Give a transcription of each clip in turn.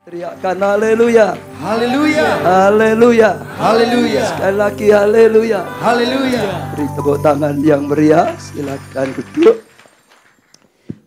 Teriakkan haleluya. Haleluya. Haleluya. Haleluya. Sekali lagi haleluya. Haleluya. Beri tepuk tangan yang meriah. Silakan duduk.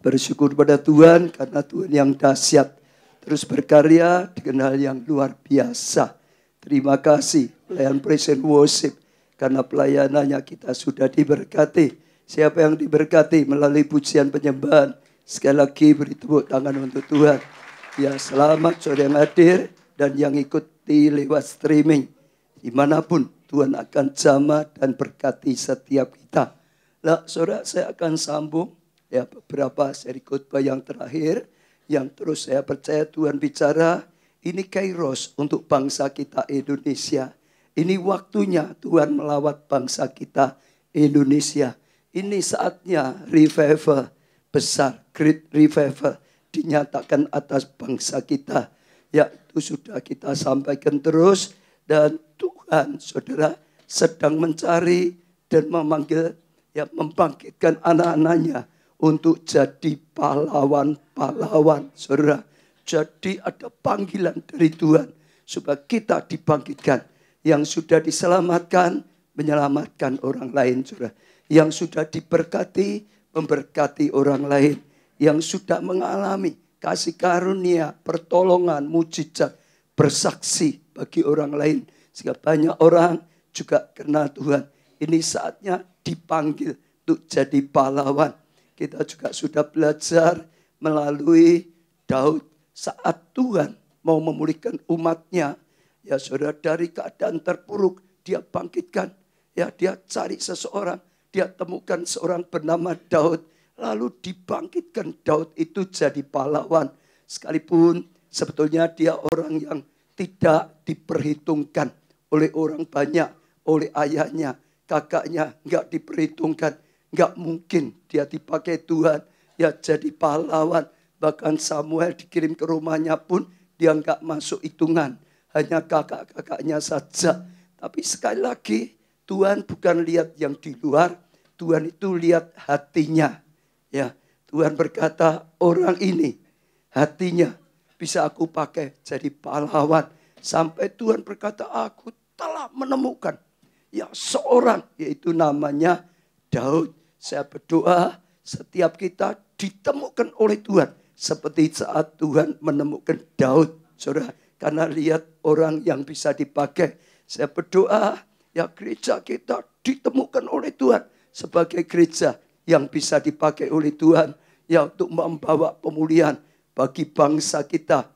Bersyukur pada Tuhan karena Tuhan yang dahsyat terus berkarya dengan hal yang luar biasa. Terima kasih pelayan praise and worship karena pelayanannya kita sudah diberkati. Siapa yang diberkati melalui pujian penyembahan, sekali lagi beri tepuk tangan untuk Tuhan. Ya, selamat saudara yang hadir dan yang ikuti lewat streaming. Dimanapun Tuhan akan jamah dan berkati setiap kita. Nah, saudara, saya akan sambung ya beberapa seri khotbah yang terakhir yang terus saya percaya Tuhan bicara. Ini kairos untuk bangsa kita Indonesia. Ini waktunya Tuhan melawat bangsa kita Indonesia. Ini saatnya revival besar, great revival dinyatakan atas bangsa kita. Ya, itu sudah kita sampaikan terus. Dan Tuhan, saudara, sedang mencari dan memanggil, ya, membangkitkan anak-anaknya untuk jadi pahlawan-pahlawan, saudara. Jadi ada panggilan dari Tuhan supaya kita dibangkitkan. Yang sudah diselamatkan, menyelamatkan orang lain, saudara. Yang sudah diberkati, memberkati orang lain. Yang sudah mengalami kasih karunia, pertolongan, mujizat, bersaksi bagi orang lain. Sehingga banyak orang juga kenal Tuhan. Ini saatnya dipanggil untuk jadi pahlawan. Kita juga sudah belajar melalui Daud saat Tuhan mau memulihkan umatnya. Ya saudara, dari keadaan terpuruk dia bangkitkan. Ya, dia cari seseorang, dia temukan seorang bernama Daud. Lalu dibangkitkan Daud itu jadi pahlawan. Sekalipun sebetulnya dia orang yang tidak diperhitungkan oleh orang banyak. Oleh ayahnya, kakaknya enggak diperhitungkan. Enggak mungkin dia dipakai Tuhan. Ya jadi pahlawan. Bahkan Samuel dikirim ke rumahnya pun dia enggak masuk hitungan. Hanya kakak-kakaknya saja. Tapi sekali lagi Tuhan bukan lihat yang di luar. Tuhan itu lihat hatinya. Ya, Tuhan berkata, orang ini hatinya bisa aku pakai jadi pahlawan. Sampai Tuhan berkata, aku telah menemukan ya seorang, yaitu namanya Daud. Saya berdoa setiap kita ditemukan oleh Tuhan. Seperti saat Tuhan menemukan Daud, saudara. Karena lihat orang yang bisa dipakai. Saya berdoa ya gereja kita ditemukan oleh Tuhan sebagai gereja yang bisa dipakai oleh Tuhan ya untuk membawa pemulihan bagi bangsa kita,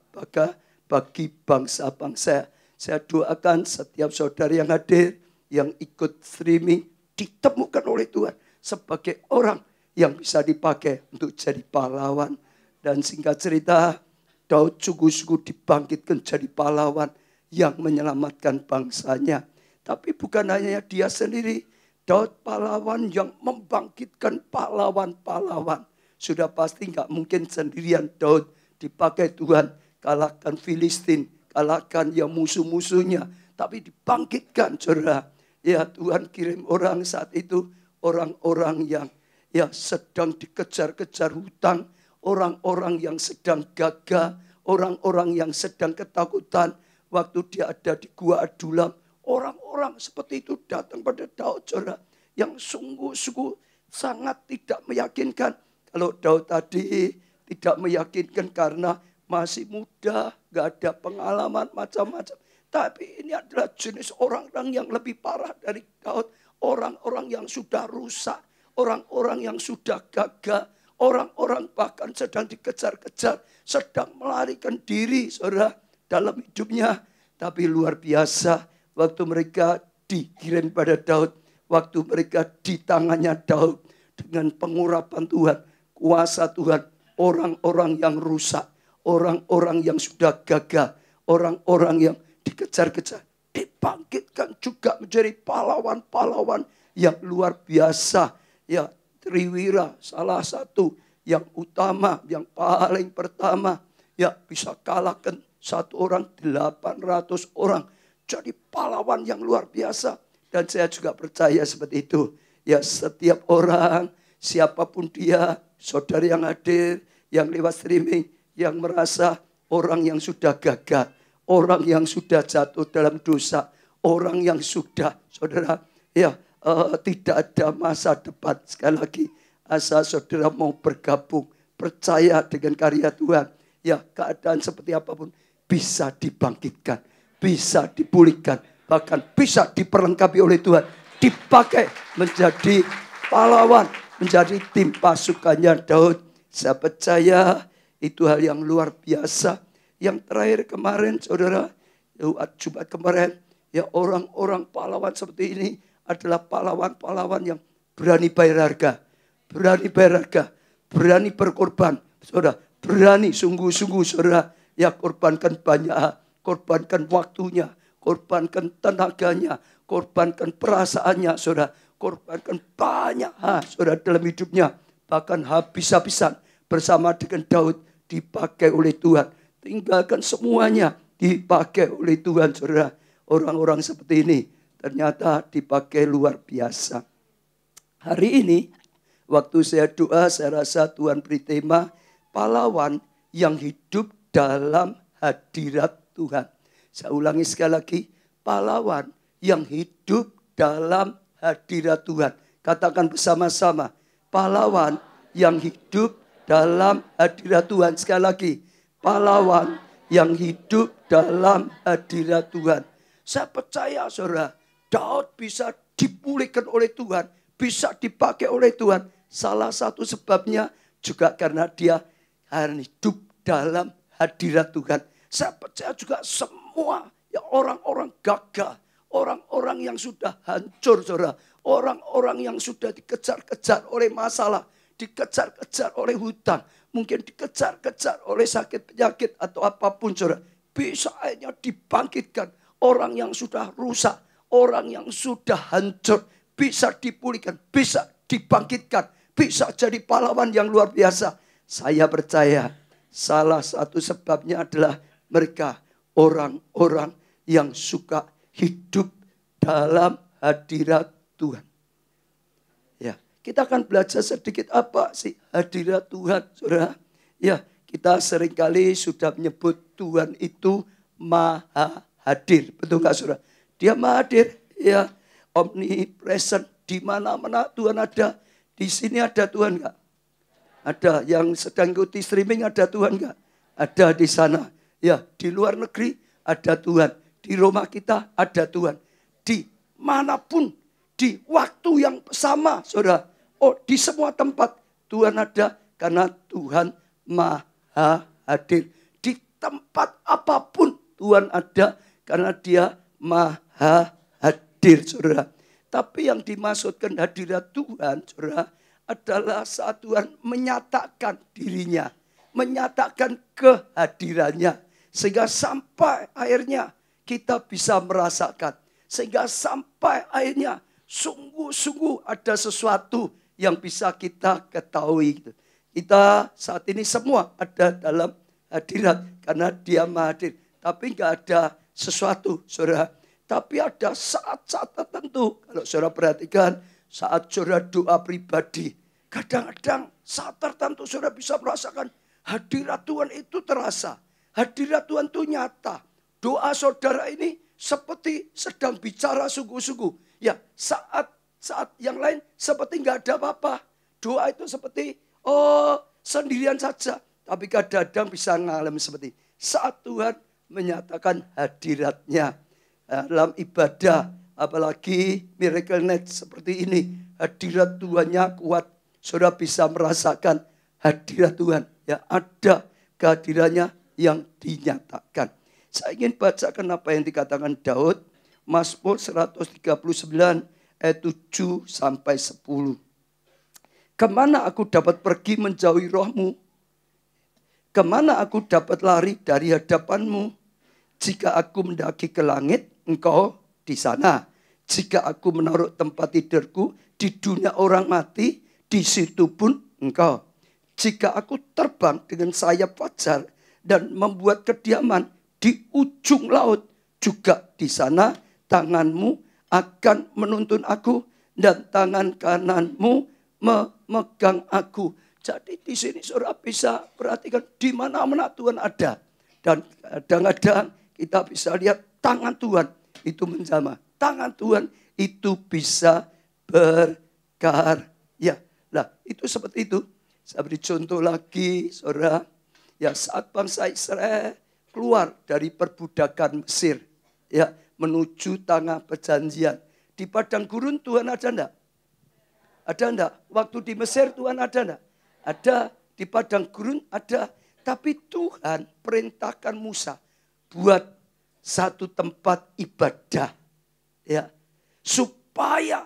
bagi bangsa-bangsa. Saya doakan setiap saudara yang hadir, yang ikut streaming ditemukan oleh Tuhan sebagai orang yang bisa dipakai untuk jadi pahlawan. Dan singkat cerita, Daud sungguh-sungguh dibangkitkan jadi pahlawan yang menyelamatkan bangsanya. Tapi bukan hanya dia sendiri. Daud pahlawan yang membangkitkan pahlawan-pahlawan. Sudah pasti nggak mungkin sendirian Daud dipakai Tuhan. Kalahkan Filistin, kalahkan yang musuh-musuhnya. Tapi dibangkitkan, saudara. Ya Tuhan kirim orang saat itu. Orang-orang yang ya sedang dikejar-kejar hutang. Orang-orang yang sedang gagah. Orang-orang yang sedang ketakutan. Waktu dia ada di Gua Adulam. Orang-orang seperti itu datang pada Daud, saudara, yang sungguh-sungguh sangat tidak meyakinkan. Kalau Daud tadi tidak meyakinkan karena masih muda, gak ada pengalaman macam-macam. Tapi ini adalah jenis orang-orang yang lebih parah dari Daud. Orang-orang yang sudah rusak, orang-orang yang sudah gagah, orang-orang bahkan sedang dikejar-kejar, sedang melarikan diri, saudara, dalam hidupnya. Tapi luar biasa. Waktu mereka dikirim pada Daud, waktu mereka di tangannya Daud dengan pengurapan Tuhan, kuasa Tuhan, orang-orang yang rusak, orang-orang yang sudah gagah, orang-orang yang dikejar-kejar, dibangkitkan juga menjadi pahlawan-pahlawan yang luar biasa. Ya, Triwira salah satu yang utama, yang paling pertama, ya bisa kalahkan satu orang 800 orang. Jadi pahlawan yang luar biasa. Dan saya juga percaya seperti itu. Ya setiap orang, siapapun dia, saudara yang hadir, yang lewat streaming, yang merasa orang yang sudah gagal, orang yang sudah jatuh dalam dosa, orang yang sudah, saudara, tidak ada masa depan. Sekali lagi, asal saudara mau bergabung, percaya dengan karya Tuhan, ya keadaan seperti apapun bisa dibangkitkan, bisa dipulihkan, bahkan bisa diperlengkapi oleh Tuhan, dipakai menjadi pahlawan, menjadi tim pasukannya Daud. Saya percaya itu hal yang luar biasa. Yang terakhir kemarin, saudara, Jumat kemarin, ya orang-orang pahlawan seperti ini adalah pahlawan-pahlawan yang berani bayar harga, berani bayar harga, berani berkorban, saudara, berani sungguh-sungguh, saudara, ya korbankan banyak hal, korbankan waktunya, korbankan tenaganya, korbankan perasaannya, saudara, korbankan banyak hal, saudara, dalam hidupnya, bahkan habis-habisan bersama dengan Daud dipakai oleh Tuhan. Tinggalkan semuanya, dipakai oleh Tuhan, saudara. Orang-orang seperti ini ternyata dipakai luar biasa. Hari ini, waktu saya doa, saya rasa Tuhan beri tema pahlawan yang hidup dalam hadirat Tuhan. Saya ulangi sekali lagi, pahlawan yang hidup dalam hadirat Tuhan. Katakan bersama-sama, pahlawan yang hidup dalam hadirat Tuhan. Sekali lagi, pahlawan yang hidup dalam hadirat Tuhan. Saya percaya, saudara, Daud bisa dipulihkan oleh Tuhan, bisa dipakai oleh Tuhan. Salah satu sebabnya juga karena dia hidup dalam hadirat Tuhan. Saya percaya juga semua ya orang-orang gagal, orang-orang yang sudah hancur, saudara, orang-orang yang sudah dikejar-kejar oleh masalah, dikejar-kejar oleh hutang, mungkin dikejar-kejar oleh sakit penyakit atau apapun, saudara, bisa akhirnya dibangkitkan. Orang yang sudah rusak, orang yang sudah hancur, bisa dipulihkan, bisa dibangkitkan, bisa jadi pahlawan yang luar biasa. Saya percaya salah satu sebabnya adalah mereka orang-orang yang suka hidup dalam hadirat Tuhan. Ya, kita akan belajar sedikit apa sih hadirat Tuhan, saudara. Ya, kita seringkali sudah menyebut Tuhan itu maha hadir. Betul nggak, saudara? Dia maha hadir, ya, omnipresent. Di mana-mana Tuhan ada. Di sini ada Tuhan nggak? Ada. Yang sedang ikuti streaming ada Tuhan nggak? Ada di sana. Ya, di luar negeri ada Tuhan. Di rumah kita ada Tuhan. Di manapun, di waktu yang sama, saudara. Oh, di semua tempat Tuhan ada karena Tuhan maha hadir. Di tempat apapun Tuhan ada karena dia maha hadir, saudara. Tapi yang dimaksudkan hadirat Tuhan, saudara, adalah saat Tuhan menyatakan dirinya, menyatakan kehadirannya. Sehingga sampai akhirnya kita bisa merasakan. Sehingga sampai akhirnya sungguh-sungguh ada sesuatu yang bisa kita ketahui. Kita saat ini semua ada dalam hadirat karena dia maha hadir. Tapi enggak ada sesuatu, saudara. Tapi ada saat-saat tertentu. Kalau saudara perhatikan, saat saudara doa pribadi. Kadang-kadang saat tertentu saudara bisa merasakan hadirat Tuhan itu terasa. Hadirat Tuhan itu nyata. Doa saudara ini seperti sedang bicara sungguh-sungguh. Ya, saat yang lain seperti enggak ada apa-apa. Doa itu seperti, sendirian saja. Tapi kadang-kadang bisa ngalami seperti saat Tuhan menyatakan hadiratnya dalam ibadah, apalagi miracle night seperti ini, hadirat Tuhannya kuat. Saudara bisa merasakan hadirat Tuhan, ya, ada kehadirannya yang dinyatakan. Saya ingin bacakan apa yang dikatakan Daud, Mazmur 139 ayat 7 sampai 10. Kemana aku dapat pergi menjauhi rohmu? Kemana aku dapat lari dari hadapanmu? Jika aku mendaki ke langit, engkau di sana. Jika aku menaruh tempat tidurku di dunia orang mati, di situ pun engkau. Jika aku terbang dengan sayap fajar dan membuat kediaman di ujung laut, juga di sana tanganmu akan menuntun aku dan tangan kananmu memegang aku. Jadi di sini saudara bisa perhatikan di mana-mana Tuhan ada. Dan kadang-kadang kita bisa lihat tangan Tuhan itu menjamah. Tangan Tuhan itu bisa berkarya. Nah, itu seperti itu. Saya beri contoh lagi, saudara. Ya, saat bangsa Israel keluar dari perbudakan Mesir, ya, menuju tanah perjanjian. Di padang gurun Tuhan ada enggak? Ada enggak? Waktu di Mesir Tuhan ada enggak? Ada. Di padang gurun ada. Tapi Tuhan perintahkan Musa buat satu tempat ibadah. Ya, supaya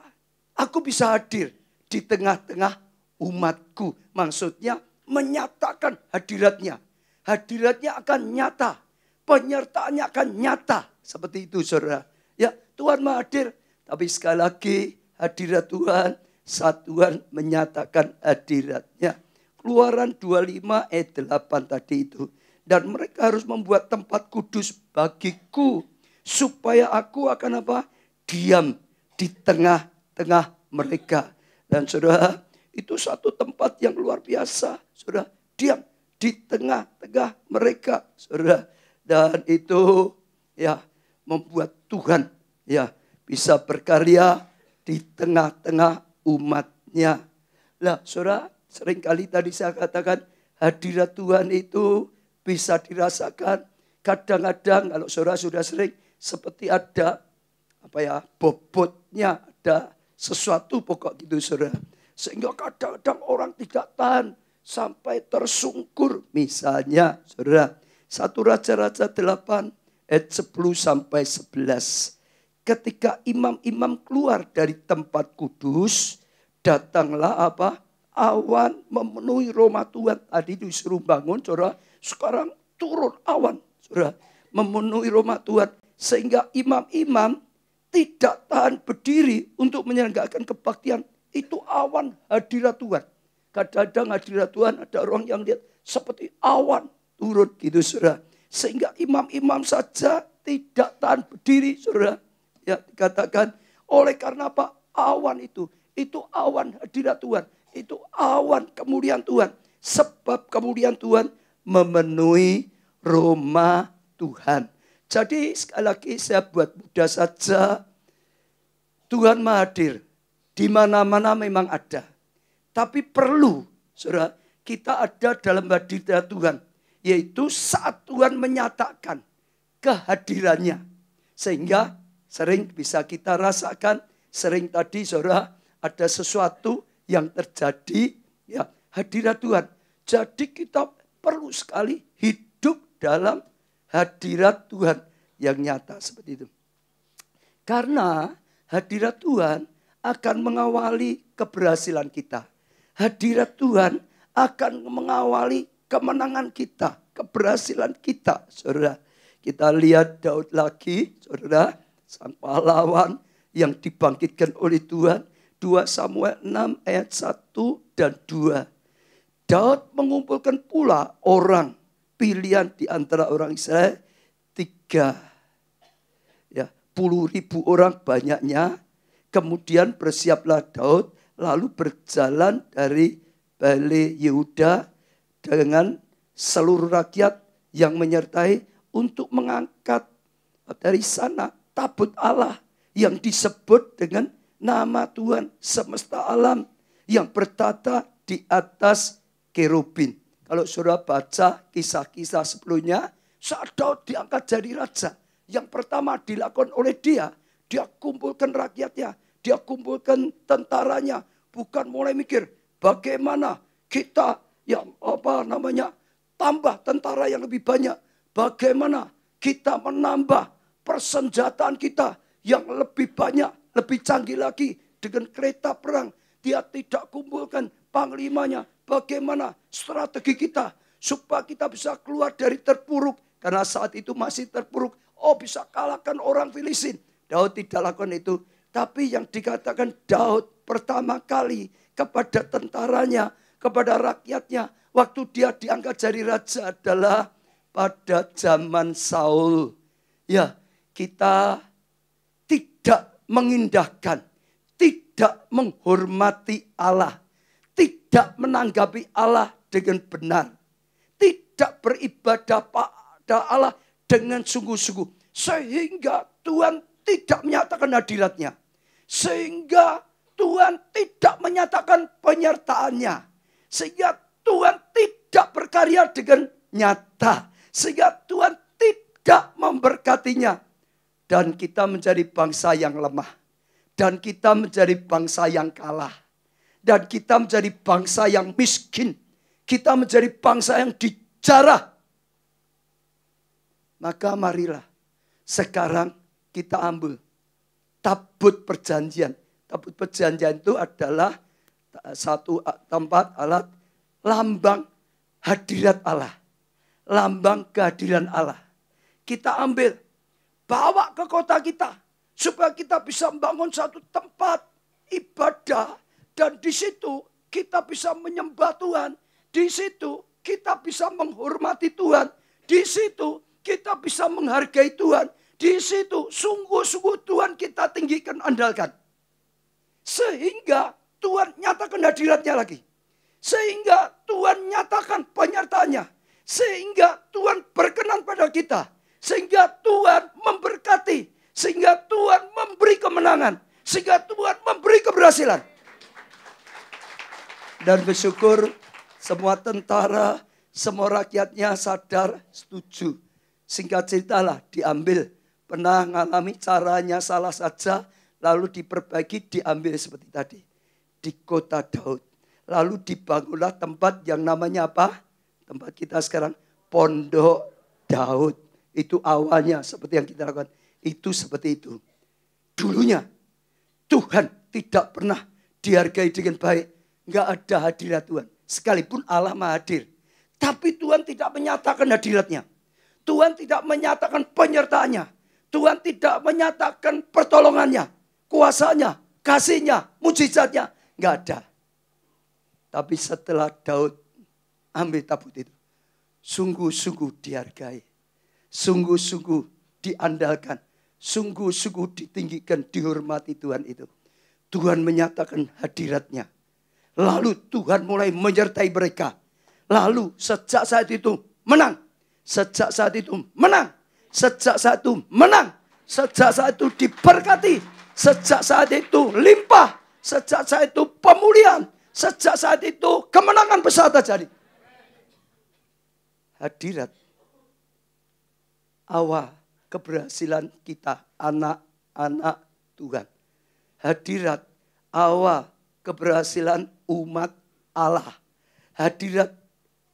aku bisa hadir di tengah-tengah umatku. Maksudnya menyatakan hadiratnya. Hadiratnya akan nyata. Penyertaannya akan nyata. Seperti itu, saudara. Ya, Tuhan mau hadir. Tapi sekali lagi hadirat Tuhan, saat Tuhan menyatakan hadiratnya. Keluaran 25 ayat 8 tadi itu. Dan mereka harus membuat tempat kudus bagiku. Supaya aku akan apa? Diam di tengah-tengah mereka. Dan saudara, itu satu tempat yang luar biasa. Saudara, diam di tengah-tengah mereka. Saudara, dan itu ya membuat Tuhan ya bisa berkarya di tengah-tengah umatnya. Lah, saudara, seringkali tadi saya katakan hadirat Tuhan itu bisa dirasakan. Kadang-kadang kalau saudara sudah sering seperti ada bobotnya, ada sesuatu pokok gitu, saudara. Sehingga kadang-kadang orang tidak tahan sampai tersungkur. Misalnya, saudara, 1 Raja-Raja 8 ayat 10 sampai 11. Ketika imam-imam keluar dari tempat kudus, datanglah awan memenuhi rumah Tuhan. Tadi disuruh bangun, saudara. Sekarang turun awan, saudara, memenuhi rumah Tuhan. Sehingga imam-imam tidak tahan berdiri untuk menyelenggarakan kebaktian. Itu awan hadirat Tuhan. Kadang-kadang hadirat Tuhan ada orang yang lihat seperti awan turun gitu, saudara. Sehingga imam-imam saja tidak tahan berdiri, saudara. Ya, dikatakan oleh karena apa? Awan itu awan hadirat Tuhan. Itu awan kemuliaan Tuhan. Sebab kemuliaan Tuhan memenuhi rumah Tuhan. Jadi sekali lagi saya buat mudah saja. Tuhan Maha hadir. Di mana-mana memang ada. Tapi perlu, saudara, kita ada dalam hadirat Tuhan. Yaitu saat Tuhan menyatakan kehadirannya. Sehingga sering bisa kita rasakan, sering tadi saudara ada sesuatu yang terjadi, ya hadirat Tuhan. Jadi kita perlu sekali hidup dalam hadirat Tuhan yang nyata seperti itu. Karena hadirat Tuhan akan mengawali keberhasilan kita. Hadirat Tuhan akan mengawali kemenangan kita, keberhasilan kita, saudara. Kita lihat Daud lagi, saudara, sang pahlawan yang dibangkitkan oleh Tuhan. 2 Samuel 6 ayat 1 dan 2. Daud mengumpulkan pula orang pilihan di antara orang Israel 30.000 orang banyaknya. Kemudian bersiaplah Daud lalu berjalan dari Bale Yehuda dengan seluruh rakyat yang menyertai untuk mengangkat dari sana tabut Allah yang disebut dengan nama Tuhan semesta alam yang bertata di atas kerubin. Kalau saudara baca kisah-kisah sebelumnya, saat Daud diangkat jadi raja, yang pertama dilakukan oleh dia kumpulkan rakyatnya, dia kumpulkan tentaranya, bukan mulai mikir bagaimana kita tambah tentara yang lebih banyak, bagaimana kita menambah persenjataan kita yang lebih banyak, lebih canggih lagi dengan kereta perang. Dia tidak kumpulkan panglimanya, bagaimana strategi kita supaya kita bisa keluar dari terpuruk. Karena saat itu masih terpuruk, bisa kalahkan orang Filistin. Daud tidak lakukan itu. Tapi yang dikatakan Daud pertama kali kepada tentaranya, kepada rakyatnya, waktu dia diangkat jadi raja adalah pada zaman Saul. Ya, kita tidak mengindahkan, tidak menghormati Allah, tidak menanggapi Allah dengan benar, tidak beribadah kepada Allah dengan sungguh-sungguh. Sehingga Tuhan tidak menyatakan hadirat-Nya. Sehingga Tuhan tidak menyatakan penyertaan-Nya. Sehingga Tuhan tidak berkarya dengan nyata. Sehingga Tuhan tidak memberkatinya. Dan kita menjadi bangsa yang lemah. Dan kita menjadi bangsa yang kalah. Dan kita menjadi bangsa yang miskin. Kita menjadi bangsa yang dijarah. Maka marilah sekarang kita ambil tabut perjanjian. Tabut perjanjian itu adalah satu tempat alat lambang hadirat Allah. Lambang kehadiran Allah. Kita ambil, bawa ke kota kita. Supaya kita bisa membangun satu tempat ibadah. Dan di situ kita bisa menyembah Tuhan. Di situ kita bisa menghormati Tuhan. Di situ kita bisa menghargai Tuhan. Di situ sungguh-sungguh Tuhan kita tinggikan, andalkan. Sehingga Tuhan nyatakan hadiratnya lagi. Sehingga Tuhan nyatakan penyertaannya. Sehingga Tuhan berkenan pada kita. Sehingga Tuhan memberkati. Sehingga Tuhan memberi kemenangan. Sehingga Tuhan memberi keberhasilan. Dan bersyukur semua tentara, semua rakyatnya sadar, setuju. Singkat ceritalah diambil. Pernah mengalami caranya salah saja, lalu diperbaiki, diambil seperti tadi. Di kota Daud. Lalu dibangunlah tempat yang namanya apa? Tempat kita sekarang, Pondok Daud. Itu awalnya seperti yang kita lakukan. Itu seperti itu. Dulunya Tuhan tidak pernah dihargai dengan baik. Enggak ada hadirat Tuhan. Sekalipun Allah Maha Hadir. Tapi Tuhan tidak menyatakan hadiratnya. Tuhan tidak menyatakan penyertaannya. Tuhan tidak menyatakan pertolongannya. Kuasanya, kasihnya, mujizatnya. Enggak ada. Tapi setelah Daud ambil tabut itu. Sungguh-sungguh dihargai. Sungguh-sungguh diandalkan. Sungguh-sungguh ditinggikan, dihormati Tuhan itu. Tuhan menyatakan hadiratnya. Lalu Tuhan mulai menyertai mereka. Lalu sejak saat itu menang. Sejak saat itu menang. Sejak saat itu menang. Sejak saat itu diberkati. Sejak saat itu limpah. Sejak saat itu pemulihan. Sejak saat itu kemenangan besar terjadi. Hadirat awal keberhasilan kita, anak-anak Tuhan. Hadirat awal keberhasilan umat Allah. Hadirat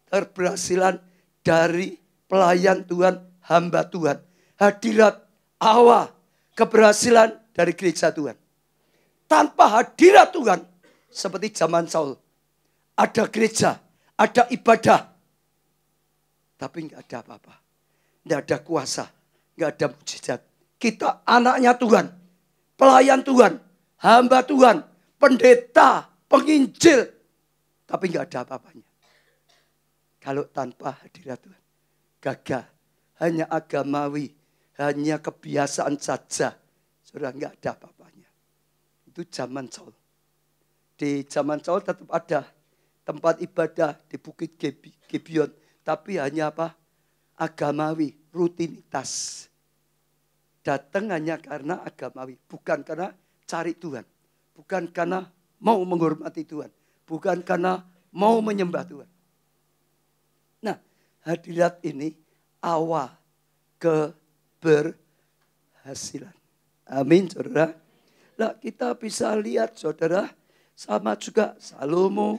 keberhasilan dari pelayan Tuhan, hamba Tuhan. Hadirat awal keberhasilan dari gereja Tuhan. Tanpa hadirat Tuhan, seperti zaman Saul. Ada gereja, ada ibadah. Tapi enggak ada apa-apa. Enggak ada kuasa, enggak ada mujizat. Kita anaknya Tuhan, pelayan Tuhan, hamba Tuhan, pendeta, penginjil. Tapi enggak ada apa-apanya. Kalau tanpa hadirat Tuhan. Gagah. Hanya agamawi. Hanya kebiasaan saja. Sudah enggak ada apa-apanya. Itu zaman Saul. Di zaman Saul tetap ada tempat ibadah di Bukit Gibeon. Tapi hanya apa? Agamawi. Rutinitas. Datang hanya karena agamawi. Bukan karena cari Tuhan. Bukan karena mau menghormati Tuhan. Bukan karena mau menyembah Tuhan. Nah, hadirat ini awal keberhasilan. Amin, saudara. Nah, kita bisa lihat, saudara, sama juga Salomo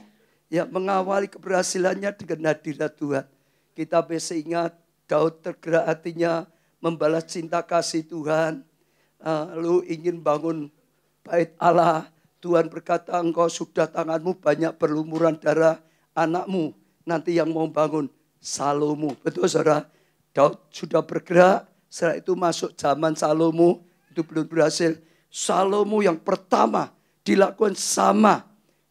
yang mengawali keberhasilannya dengan hadirat Tuhan. Kita bisa ingat Daud tergerak hatinya membalas cinta kasih Tuhan. Lalu ingin bangun bait Allah. Tuhan berkata, engkau sudah tanganmu banyak berlumuran darah anakmu. Nanti yang mau bangun Salomo. Betul saudara? Daud sudah bergerak. Setelah itu masuk zaman Salomo. Itu belum berhasil. Salomo yang pertama dilakukan sama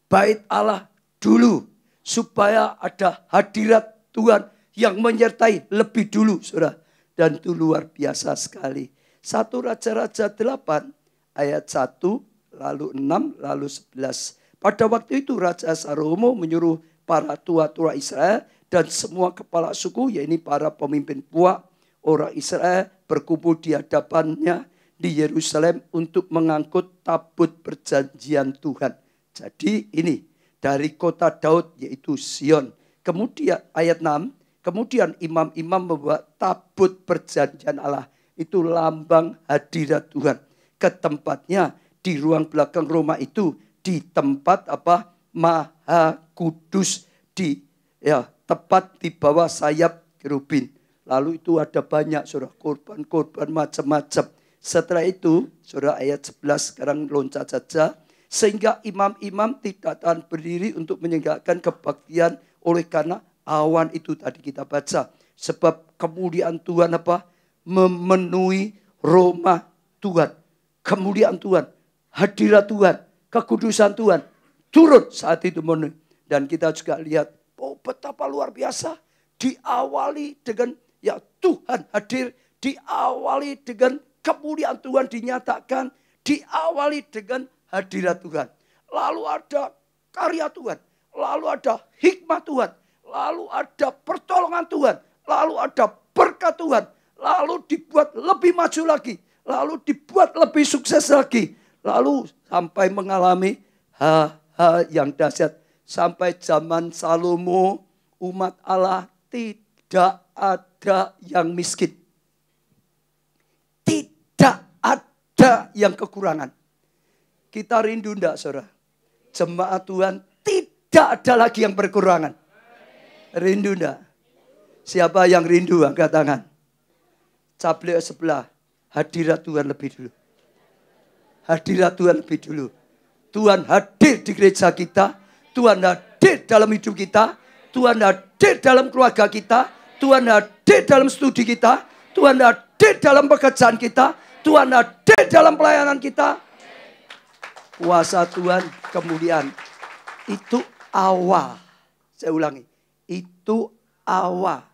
bait Allah dulu. Supaya ada hadirat Tuhan yang menyertai lebih dulu saudara. Dan itu luar biasa sekali. 1 Raja-Raja 8 ayat 1. Lalu 6, lalu 11. Pada waktu itu Raja Salomo menyuruh para tua-tua Israel dan semua kepala suku, yaitu para pemimpin puak, orang Israel berkumpul di hadapannya di Yerusalem untuk mengangkut tabut perjanjian Tuhan. Jadi ini dari kota Daud yaitu Sion. Kemudian ayat 6, kemudian imam-imam membawa tabut perjanjian Allah. Itu lambang hadirat Tuhan. Ke tempatnya di ruang belakang rumah itu, di tempat Maha Kudus, tepat di bawah sayap kerubin. Lalu itu ada banyak saudara, korban-korban macam-macam. Setelah itu, saudara ayat 11 sekarang loncat saja. Sehingga imam-imam tidak tahan berdiri untuk menyenggakkan kebaktian oleh karena awan itu tadi kita baca. Sebab kemuliaan Tuhan memenuhi rumah Tuhan. Kemuliaan Tuhan, hadirat Tuhan, kekudusan Tuhan turun saat itu memenuhi. Dan kita juga lihat, betapa luar biasa. Diawali dengan Tuhan hadir, diawali dengan kemuliaan Tuhan dinyatakan, diawali dengan hadirat Tuhan. Lalu ada karya Tuhan, lalu ada hikmat Tuhan, lalu ada pertolongan Tuhan, lalu ada berkat Tuhan, lalu dibuat lebih maju lagi, lalu dibuat lebih sukses lagi, lalu sampai mengalami hal-hal yang dahsyat. Sampai zaman Salomo, umat Allah tidak ada yang miskin. Tidak ada yang kekurangan. Kita rindu enggak saudara? Jemaat Tuhan tidak ada lagi yang berkurangan. Rindu enggak? Siapa yang rindu angkat tangan? Caplek sebelah. Hadirat Tuhan lebih dulu. Hadirat Tuhan lebih dulu. Tuhan hadir di gereja kita. Tuhan hadir dalam hidup kita. Tuhan hadir dalam keluarga kita. Tuhan hadir dalam studi kita. Tuhan hadir dalam pekerjaan kita. Tuhan hadir dalam pelayanan kita. Kuasa Tuhan, kemuliaan. Itu awal. Saya ulangi. Itu awal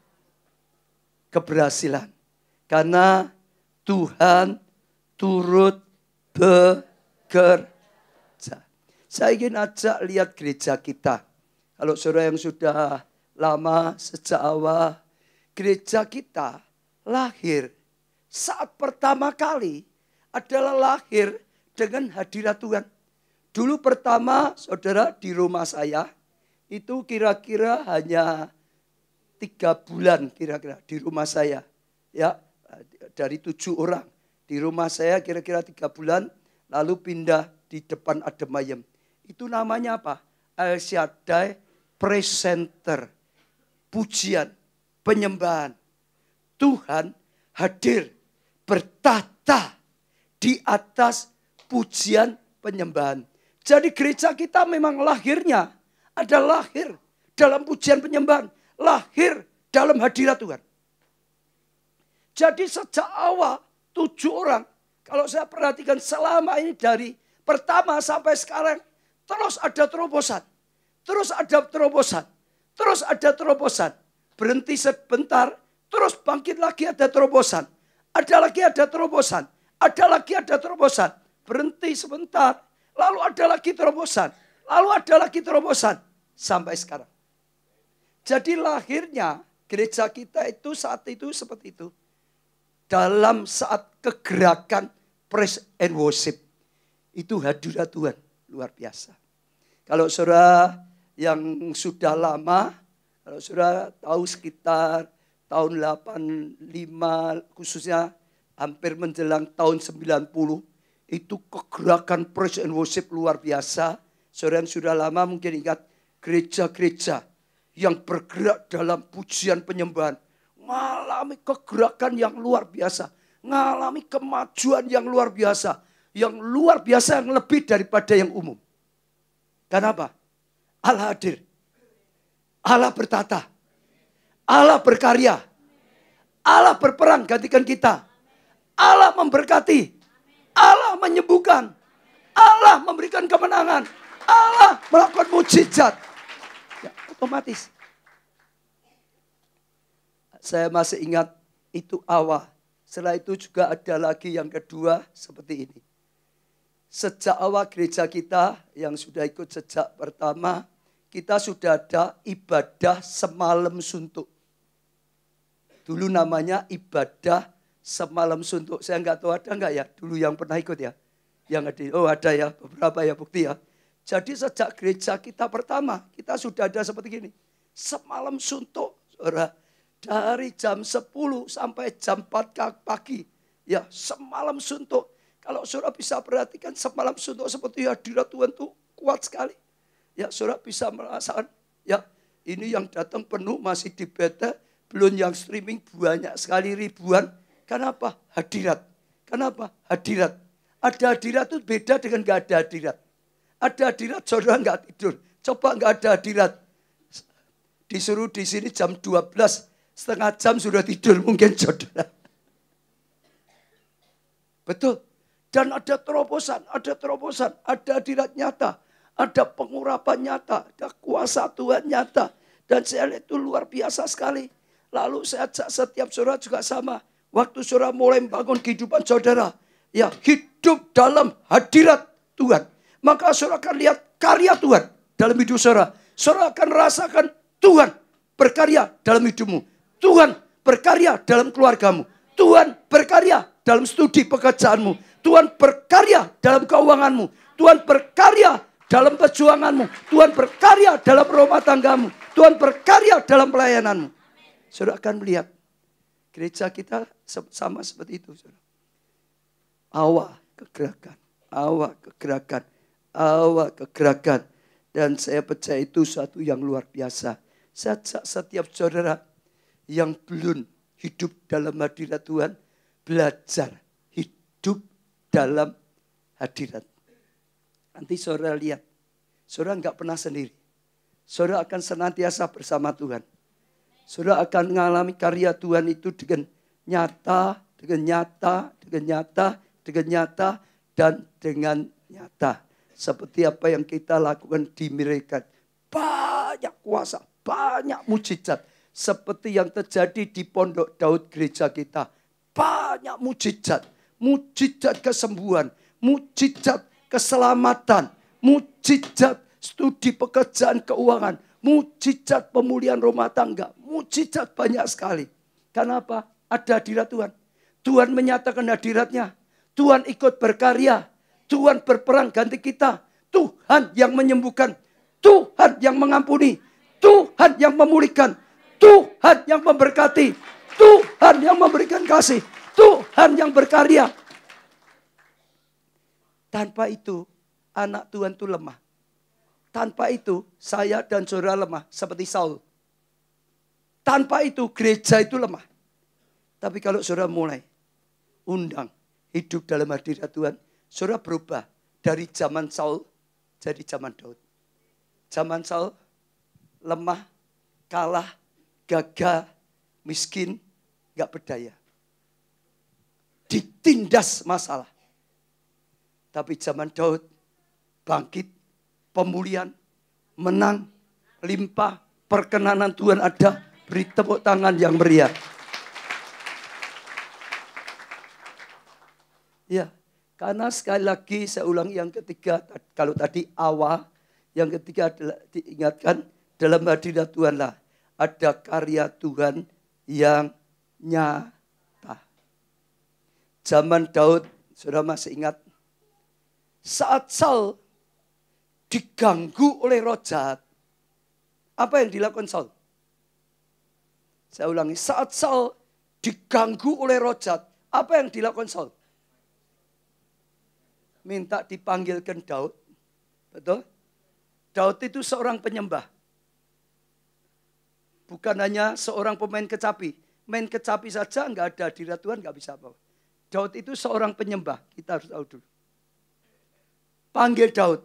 keberhasilan. Karena Tuhan turut bekerja. Saya ingin ajak lihat gereja kita. Kalau saudara yang sudah lama sejak awal, gereja kita lahir saat pertama kali adalah lahir dengan hadirat Tuhan. Dulu pertama saudara di rumah saya itu kira-kira hanya 3 bulan kira-kira di rumah saya. Ya, dari 7 orang. Di rumah saya kira-kira 3 bulan lalu pindah di depan Ademayem. Itu namanya apa? El Shaddai Presenter. Pujian, penyembahan. Tuhan hadir bertahta di atas pujian penyembahan. Jadi gereja kita memang lahirnya adalah lahir dalam pujian penyembahan. Lahir dalam hadirat Tuhan. Jadi sejak awal 7 orang. Kalau saya perhatikan selama ini dari pertama sampai sekarang. Terus ada terobosan. Terus ada terobosan. Terus ada terobosan. Berhenti sebentar. Terus bangkit lagi ada terobosan. Ada lagi ada terobosan. Ada lagi ada terobosan. Berhenti sebentar. Lalu ada lagi terobosan. Lalu ada lagi terobosan. Sampai sekarang. Jadi lahirnya gereja kita itu saat itu seperti itu. Dalam saat kegerakan praise and worship. Itu hadirat Tuhan. Luar biasa. Kalau saudara yang sudah lama, kalau saudara tahu sekitar tahun 85 khususnya hampir menjelang tahun 90, itu kegerakan praise and worship luar biasa. Saudara yang sudah lama mungkin ingat gereja-gereja yang bergerak dalam pujian penyembahan. Mengalami kegerakan yang luar biasa. Mengalami kemajuan yang luar biasa. Yang luar biasa yang lebih daripada yang umum. Kenapa? Allah hadir. Allah bertata. Allah berkarya. Allah berperang gantikan kita. Allah memberkati. Allah menyembuhkan. Allah memberikan kemenangan. Allah melakukan mujizat. Ya, otomatis. Saya masih ingat itu awal. Setelah itu juga ada lagi yang kedua seperti ini. Sejak awal gereja kita yang sudah ikut sejak pertama, kita sudah ada ibadah semalam suntuk. Dulu namanya ibadah semalam suntuk. Saya nggak tahu ada nggak ya dulu yang pernah ikut ya. Yang ada, oh ada ya beberapa ya bukti ya. Jadi sejak gereja kita pertama, kita sudah ada seperti gini. Semalam suntuk, saudara. Dari jam 10 sampai jam 4 pagi. Ya, semalam suntuk. Kalau saudara bisa perhatikan semalam suntuk seperti hadirat Tuhan itu kuat sekali. Ya, saudara bisa merasakan. Ya, ini yang datang penuh masih di beta. Belum yang streaming banyak sekali ribuan. Kenapa? Hadirat. Kenapa? Hadirat. Ada hadirat itu beda dengan gak ada hadirat. Ada hadirat, saudara nggak tidur. Coba nggak ada hadirat. Disuruh di sini jam 12, setengah jam sudah tidur mungkin saudara. Betul. Dan ada terobosan, ada hadirat nyata, ada pengurapan nyata, ada kuasa Tuhan nyata. Dan saya lihat itu luar biasa sekali. Lalu saya ajak setiap saudara juga sama. Waktu saudara mulai membangun kehidupan saudara, ya hidup dalam hadirat Tuhan. Maka saudara akan lihat karya Tuhan dalam hidup saudara. Saudara akan rasakan Tuhan berkarya dalam hidupmu. Tuhan berkarya dalam keluargamu. Tuhan berkarya dalam studi pekerjaanmu. Tuhan berkarya dalam keuanganmu. Tuhan berkarya dalam perjuanganmu. Tuhan berkarya dalam rumah tanggamu. Tuhan berkarya dalam pelayananmu. Saudara akan melihat gereja kita sama seperti itu. Saudara. Awal kegerakan. Awal kegerakan. Awal kegerakan. Dan saya percaya itu suatu yang luar biasa. Setiap saudara yang belum hidup dalam hadirat Tuhan, belajar hidup dalam hadirat. Nanti saudara lihat, saudara enggak pernah sendiri. Saudara akan senantiasa bersama Tuhan. Saudara akan mengalami karya Tuhan itu dengan nyata, dan dengan nyata. Seperti apa yang kita lakukan di Mirakat. Banyak kuasa, banyak mujizat. Seperti yang terjadi di Pondok Daud gereja kita. Banyak mujizat. Mujizat kesembuhan. Mujizat keselamatan. Mujizat studi pekerjaan keuangan. Mujizat pemulihan rumah tangga. Mujizat banyak sekali. Kenapa? Ada hadirat Tuhan. Tuhan menyatakan hadiratnya. Tuhan ikut berkarya. Tuhan berperang ganti kita. Tuhan yang menyembuhkan. Tuhan yang mengampuni. Tuhan yang memulihkan. Tuhan yang memberkati. Tuhan yang memberikan kasih. Tuhan yang berkarya. Tanpa itu, anak Tuhan itu lemah. Tanpa itu, saya dan saudara lemah. Seperti Saul. Tanpa itu, gereja itu lemah. Tapi kalau saudara mulai undang hidup dalam hadirat Tuhan, saudara berubah dari zaman Saul jadi zaman Daud. Zaman Saul lemah, kalah, gagal, miskin, gak berdaya. Ditindas masalah. Tapi zaman Daud bangkit, pemulihan, menang, limpah, perkenanan Tuhan ada. Beri tepuk tangan yang meriah. Ya, karena sekali lagi saya ulangi yang ketiga, kalau tadi awal, yang ketiga adalah diingatkan dalam hadirat Tuhanlah ada karya Tuhan yang nyata. Zaman Daud, saudara masih ingat, saat Saul diganggu oleh roh jahat, apa yang dilakukan Saul? Saya ulangi, saat Saul diganggu oleh roh jahat, apa yang dilakukan Saul? Minta dipanggilkan Daud. Betul? Daud itu seorang penyembah. Bukan hanya seorang pemain kecapi. Main kecapi saja enggak ada hadirat Tuhan, enggak bisa apa-apa. Daud itu seorang penyembah. Kita harus tahu dulu. Panggil Daud.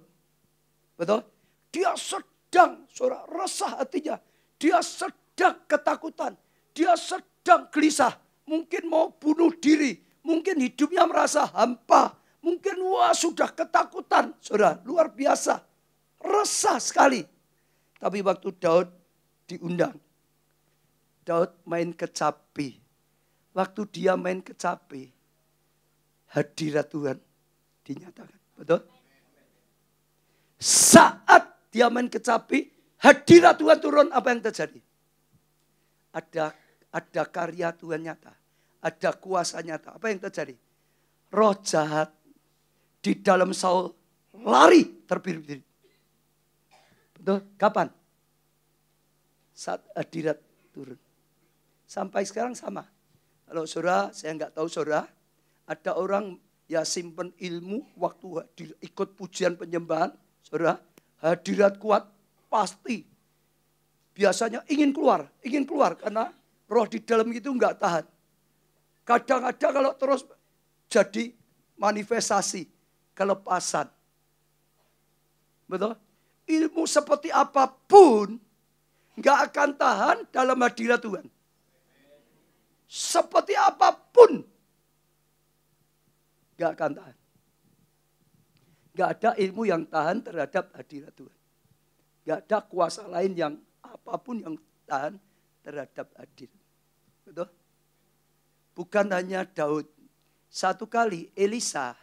Betul? Dia sedang, saudara, resah hatinya. Dia sedang ketakutan. Dia sedang gelisah. Mungkin mau bunuh diri. Mungkin hidupnya merasa hampa. Mungkin wah sudah ketakutan, saudara, luar biasa. Resah sekali. Tapi waktu Daud diundang, Daud main kecapi. Waktu dia main kecapi, hadirat Tuhan dinyatakan. Betul? Saat dia main kecapi, hadirat Tuhan turun, apa yang terjadi? Ada ada karya Tuhan nyata. Ada kuasa nyata. Apa yang terjadi? Roh jahat di dalam Saul lari terbirit-birit. Betul? Kapan? Saat hadirat turun. Sampai sekarang sama. Kalau saudara, saya nggak tahu saudara, ada orang ya simpen ilmu waktu ikut pujian penyembahan, saudara, hadirat kuat pasti. Biasanya ingin keluar karena roh di dalam itu nggak tahan. Kadang-kadang kalau terus jadi manifestasi kelepasan. Betul? Ilmu seperti apapun nggak akan tahan dalam hadirat Tuhan. Seperti apapun nggak akan tahan. Nggak ada ilmu yang tahan terhadap hadirat Tuhan. Nggak ada kuasa lain yang apapun yang tahan terhadap hadirat. Betul? Bukan hanya Daud. Satu kali Elisa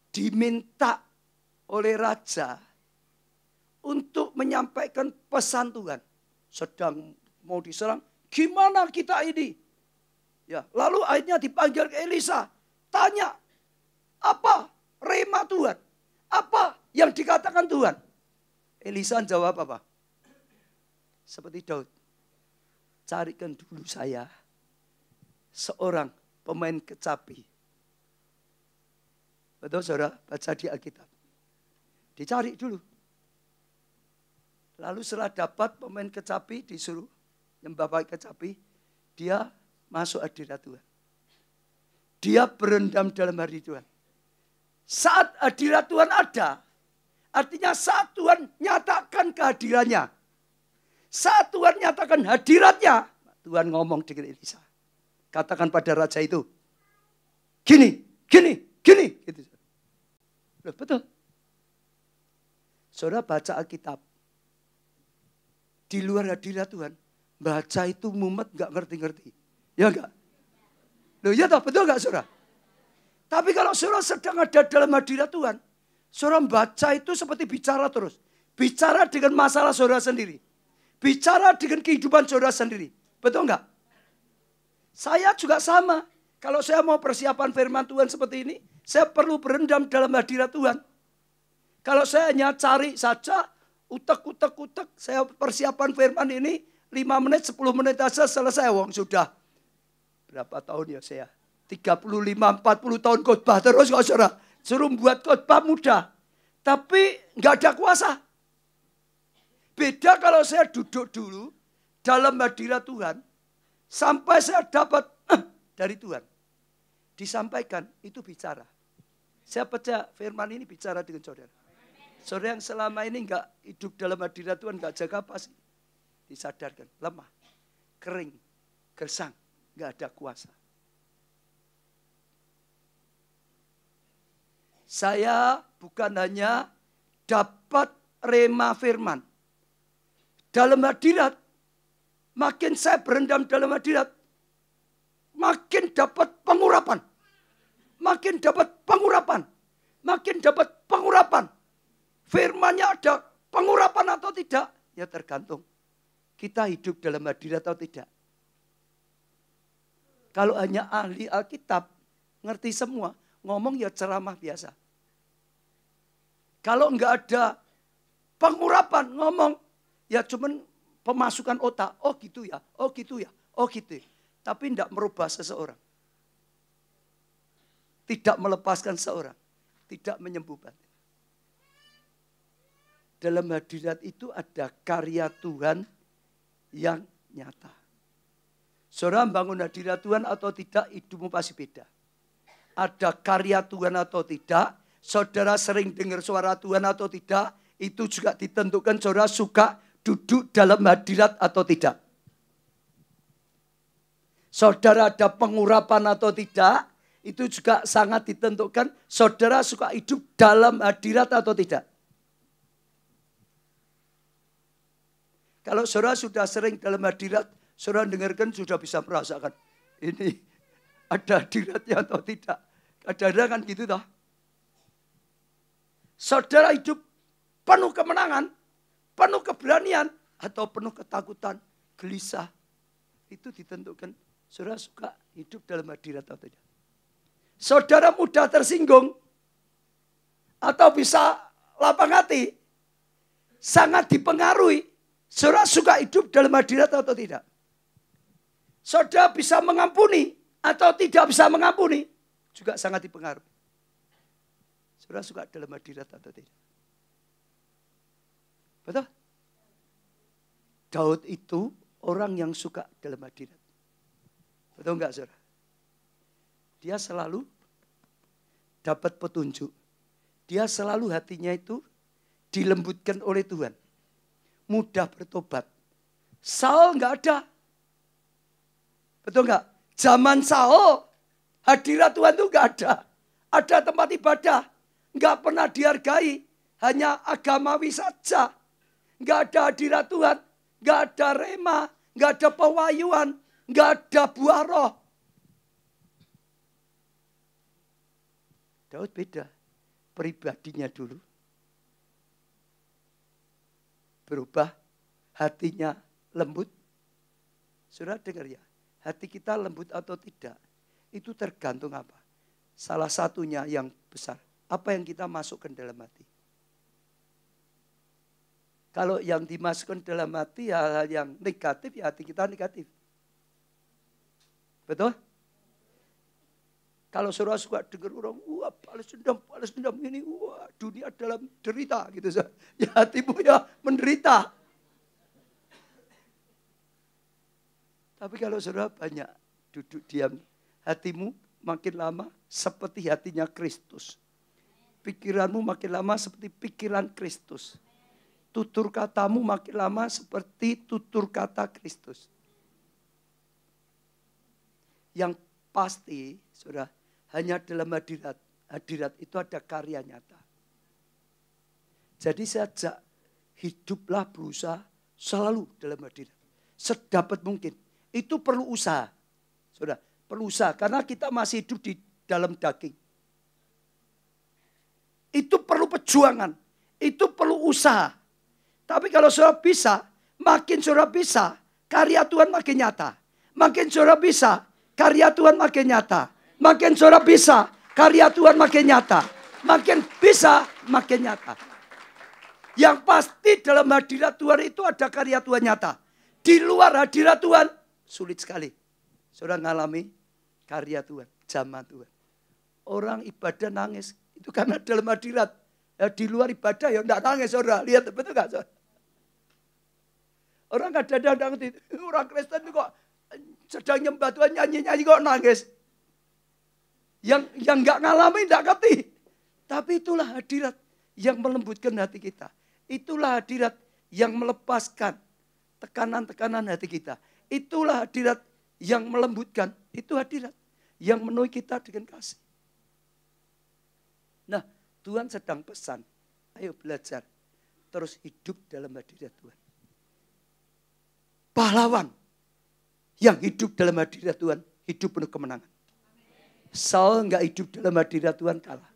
diminta oleh raja untuk menyampaikan pesan Tuhan. Sedang mau diserang, gimana kita ini? Ya, lalu akhirnya dipanggil ke Elisa, tanya, apa rema Tuhan? Apa yang dikatakan Tuhan? Elisa jawab apa? Seperti Daud, carikan dulu saya seorang pemain kecapi. Betul saudara, baca di Alkitab. Dicari dulu. Lalu setelah dapat pemain kecapi, disuruh nyembah pakai kecapi, dia masuk hadirat Tuhan. Dia berendam dalam hadirat Tuhan. Saat hadirat Tuhan ada, artinya saat Tuhan nyatakan kehadirannya. Saat Tuhan nyatakan hadiratnya, Tuhan ngomong dengan Elisa. Katakan pada raja itu, gini. Gitu. Loh, betul. Saudara baca Alkitab. Di luar hadirat Tuhan, baca itu mumet gak ngerti-ngerti. Ya enggak? Loh ya toh, betul gak saudara? Tapi kalau saudara sedang ada dalam hadirat Tuhan, saudara baca itu seperti bicara terus. Bicara dengan masalah saudara sendiri. Bicara dengan kehidupan saudara sendiri. Betul enggak? Saya juga sama. Kalau saya mau persiapan firman Tuhan seperti ini, saya perlu berendam dalam hadirat Tuhan. Kalau saya hanya cari saja, utek, saya persiapan firman ini 5 menit, 10 menit saja selesai. Wong sudah berapa tahun ya saya? 35, 40 tahun khotbah terus kok saudara. Suruh buat khotbah mudah. Tapi nggak ada kuasa. Beda kalau saya duduk dulu dalam hadirat Tuhan. Sampai saya dapat dari Tuhan. Disampaikan, itu bicara. Saya percaya firman ini bicara dengan saudara. Saudara yang selama ini enggak hidup dalam hadirat Tuhan, enggak jaga apa sih? Disadarkan, lemah, kering, gersang, enggak ada kuasa. Saya bukan hanya dapat rema firman. Dalam hadirat, makin saya berendam dalam hadirat, makin dapat pengurapan. Makin dapat pengurapan. Makin dapat pengurapan. Firman-Nya ada pengurapan atau tidak? Ya tergantung. Kita hidup dalam hadirat atau tidak. Kalau hanya ahli Alkitab, ngerti semua, ngomong ya ceramah biasa. Kalau enggak ada pengurapan, ngomong, ya cuman pemasukan otak. Oh gitu ya, oh gitu ya, oh gitu ya. Tapi tidak merubah seseorang. Tidak melepaskan seorang. Tidak menyembuhkan. Dalam hadirat itu ada karya Tuhan yang nyata. Saudara bangun hadirat Tuhan atau tidak, hidupmu pasti beda. Ada karya Tuhan atau tidak, saudara sering dengar suara Tuhan atau tidak, itu juga ditentukan saudara suka duduk dalam hadirat atau tidak. Saudara ada pengurapan atau tidak, itu juga sangat ditentukan saudara suka hidup dalam hadirat atau tidak. Kalau saudara sudah sering dalam hadirat, saudara dengarkan sudah bisa merasakan ini ada hadiratnya atau tidak. Kadang-kadang kan gitu toh. Saudara hidup penuh kemenangan, penuh keberanian, atau penuh ketakutan, gelisah. itu ditentukan saudara suka hidup dalam hadirat atau tidak. Saudara mudah tersinggung atau bisa lapang hati, sangat dipengaruhi saudara suka hidup dalam hadirat atau tidak. Saudara bisa mengampuni atau tidak bisa mengampuni, juga sangat dipengaruhi. Saudara suka dalam hadirat atau tidak. Betul? Daud itu orang yang suka dalam hadirat. Betul enggak saudara? Dia selalu dapat petunjuk. Dia selalu hatinya itu dilembutkan oleh Tuhan. Mudah bertobat. Saul enggak ada. Betul enggak? Zaman Saul, hadirat Tuhan itu enggak ada. Ada tempat ibadah. Enggak pernah dihargai. Hanya agamawi saja. Enggak ada hadirat Tuhan. Enggak ada rema. Enggak ada pewahyuan. Enggak ada buah roh. Daud beda. Pribadinya dulu. Berubah. Hatinya lembut. Saudara dengar ya. Hati kita lembut atau tidak. Itu tergantung apa? Salah satunya yang besar. Apa yang kita masukkan dalam hati. Kalau yang dimasukkan dalam hati hal-hal yang negatif, ya hati kita negatif. Betul? Kalau saudara suka dengar orang, wah balas dendam ini, wah dunia dalam derita gitu. Ya hatimu ya menderita. Tapi kalau saudara banyak duduk diam, hatimu makin lama seperti hatinya Kristus. Pikiranmu makin lama seperti pikiran Kristus. Tutur katamu makin lama seperti tutur kata Kristus. Yang pasti, saudara, hanya dalam hadirat. Hadirat itu ada karya nyata. Jadi sejak hiduplah berusaha selalu dalam hadirat. Sedapat mungkin. Itu perlu usaha. Saudara, perlu usaha. Karena kita masih hidup di dalam daging. Itu perlu perjuangan. Itu perlu usaha. Tapi kalau saudara bisa, makin saudara bisa, karya Tuhan makin nyata. Makin saudara bisa, karya Tuhan makin nyata. Makin saudara bisa, karya Tuhan makin nyata. Makin bisa, makin nyata. Yang pasti dalam hadirat Tuhan itu ada karya Tuhan nyata. Di luar hadirat Tuhan, sulit sekali. Saudara ngalami karya Tuhan, zaman Tuhan. Orang ibadah nangis, itu karena dalam hadirat. Ya, di luar ibadah ya enggak nangis saudara. Lihat betul enggak saudara? Orang kadang-kadang orang Kristen kok sedang nyembah Tuhan nyanyi-nyanyi kok nangis. Yang enggak ngalamin enggak ngerti. Tapi itulah hadirat yang melembutkan hati kita. Itulah hadirat yang melepaskan tekanan-tekanan hati kita. Itulah hadirat yang melembutkan. Itu hadirat yang memenuhi kita dengan kasih. Nah, Tuhan sedang pesan. Ayo belajar. Terus hidup dalam hadirat Tuhan. Pahlawan yang hidup dalam hadirat Tuhan, hidup penuh kemenangan. Saul enggak hidup dalam hadirat Tuhan, kalah.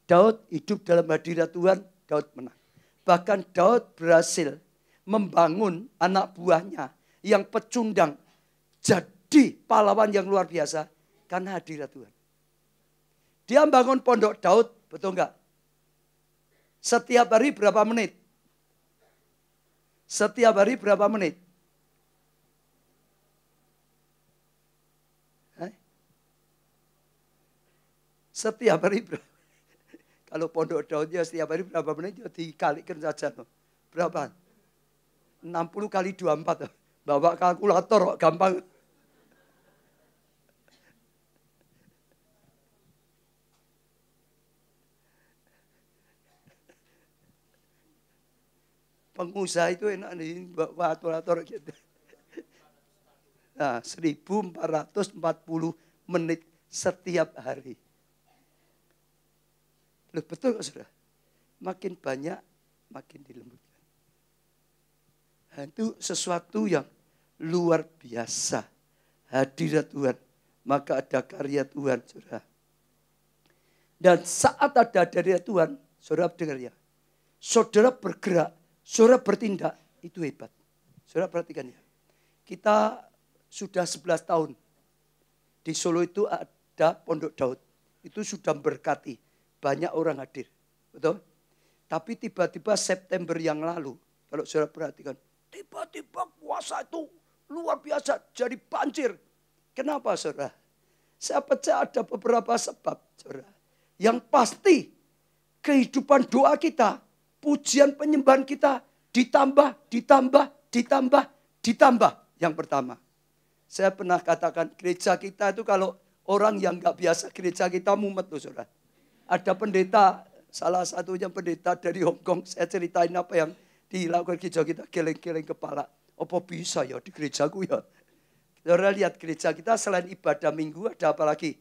Daud hidup dalam hadirat Tuhan, Daud menang. Bahkan Daud berhasil membangun anak buahnya yang pecundang jadi pahlawan yang luar biasa karena hadirat Tuhan. Dia bangun pondok Daud, betul enggak? Setiap hari berapa menit? Setiap hari berapa menit? Setiap hari berapa? Kalau pondok Daudnya setiap hari berapa menit? Ya dikalikan saja. Berapa? 60 kali 24. Bawa kalkulator gampang. Pengusaha itu enak nih bawa kalkulator gitu. Nah, 1440 menit setiap hari. Loh, betul kok saudara? Makin banyak, makin dilembutkan. Nah, itu sesuatu yang luar biasa. Hadirat Tuhan, maka ada karya Tuhan, saudara. Dan saat ada hadirat Tuhan, saudara dengar ya. Saudara bergerak, saudara bertindak, itu hebat. Saudara perhatikan ya. Kita sudah 11 tahun. Di Solo itu ada Pondok Daud. Itu sudah berkati. Banyak orang hadir. Betul? Tapi tiba-tiba September yang lalu, kalau saudara perhatikan, tiba-tiba puasa itu luar biasa jadi banjir. Kenapa saudara? Saya percaya ada beberapa sebab saudara. Yang pasti kehidupan doa kita, pujian penyembahan kita ditambah. Yang pertama, saya pernah katakan gereja kita itu kalau orang yang nggak biasa gereja kita mumet loh saudara. Ada pendeta, salah satunya pendeta dari Hong Kong, saya ceritain apa yang dilakukan gereja kita, geleng-geleng kepala. Apa bisa ya di gerejaku ya? Saudara lihat gereja kita selain ibadah minggu ada apa lagi?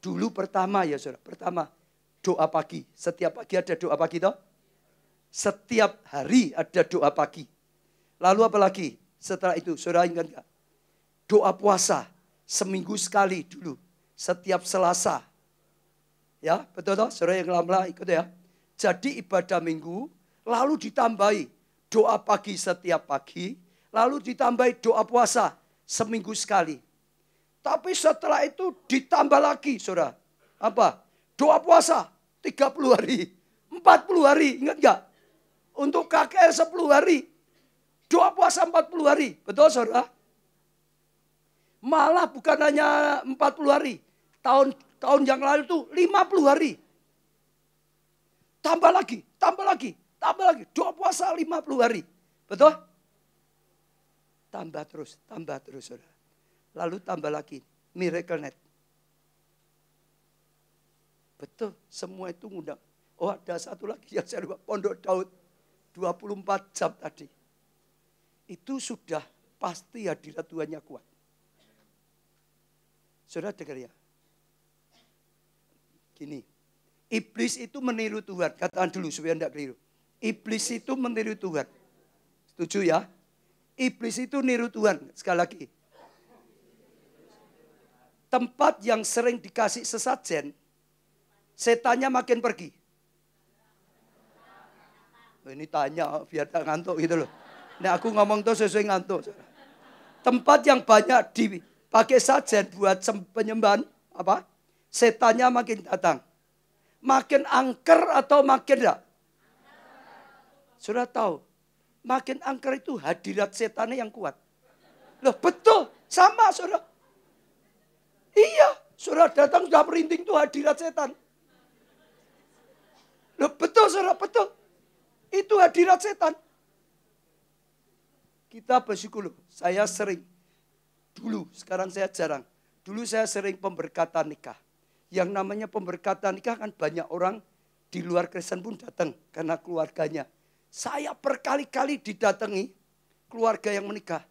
Dulu pertama ya saudara, pertama doa pagi. Setiap pagi ada doa pagi toh? Setiap hari ada doa pagi. Lalu apa lagi? Setelah itu, saudara ingat gak? Doa puasa, seminggu sekali dulu. Setiap Selasa. Ya, betul toh? Saudara yang lama ikut ya. Jadi ibadah minggu, lalu ditambahi doa pagi setiap pagi. Lalu ditambahi doa puasa, seminggu sekali. Tapi setelah itu ditambah lagi, saudara. Apa? Doa puasa, 30 hari. 40 hari, ingat gak? Untuk KKR 10 hari. Doa puasa 40 hari. Betul saudara? Malah bukan hanya 40 hari. Tahun yang lalu itu 50 hari. Tambah lagi. Doa puasa 50 hari. Betul? Tambah terus saudara. Lalu tambah lagi. Miracle Net. Betul, semua itu ngundang. Oh ada satu lagi yang saya lupa. Pondok Daud. 24 jam tadi. Itu sudah pasti hadirat Tuhannya kuat. Saudara dengar ya. Gini. Iblis itu meniru Tuhan. Katakan dulu supaya tidak keliru. Iblis itu meniru Tuhan. Setuju ya? Iblis itu niru Tuhan. Sekali lagi. Tempat yang sering dikasih sesajen, setannya makin pergi. Ini tanya biar tak ngantuk gitu loh. Nah aku ngomong tuh sesuai ngantuk. Tempat yang banyak dipakai sajen buat penyembahan, apa? Setannya makin datang. Makin angker atau makin enggak? Sudah tahu. Makin angker itu hadirat setannya yang kuat. Loh betul. Sama saudara. Iya. Saudara datang sudah merinding itu hadirat setan. Loh betul saudara. Betul. Itu hadirat setan. Kita bersyukur. Saya sering. Dulu. Sekarang saya jarang. Dulu saya sering pemberkatan nikah. Yang namanya pemberkatan nikah kan banyak orang di luar Kristen pun datang. Karena keluarganya. Saya berkali-kali didatangi keluarga yang menikah.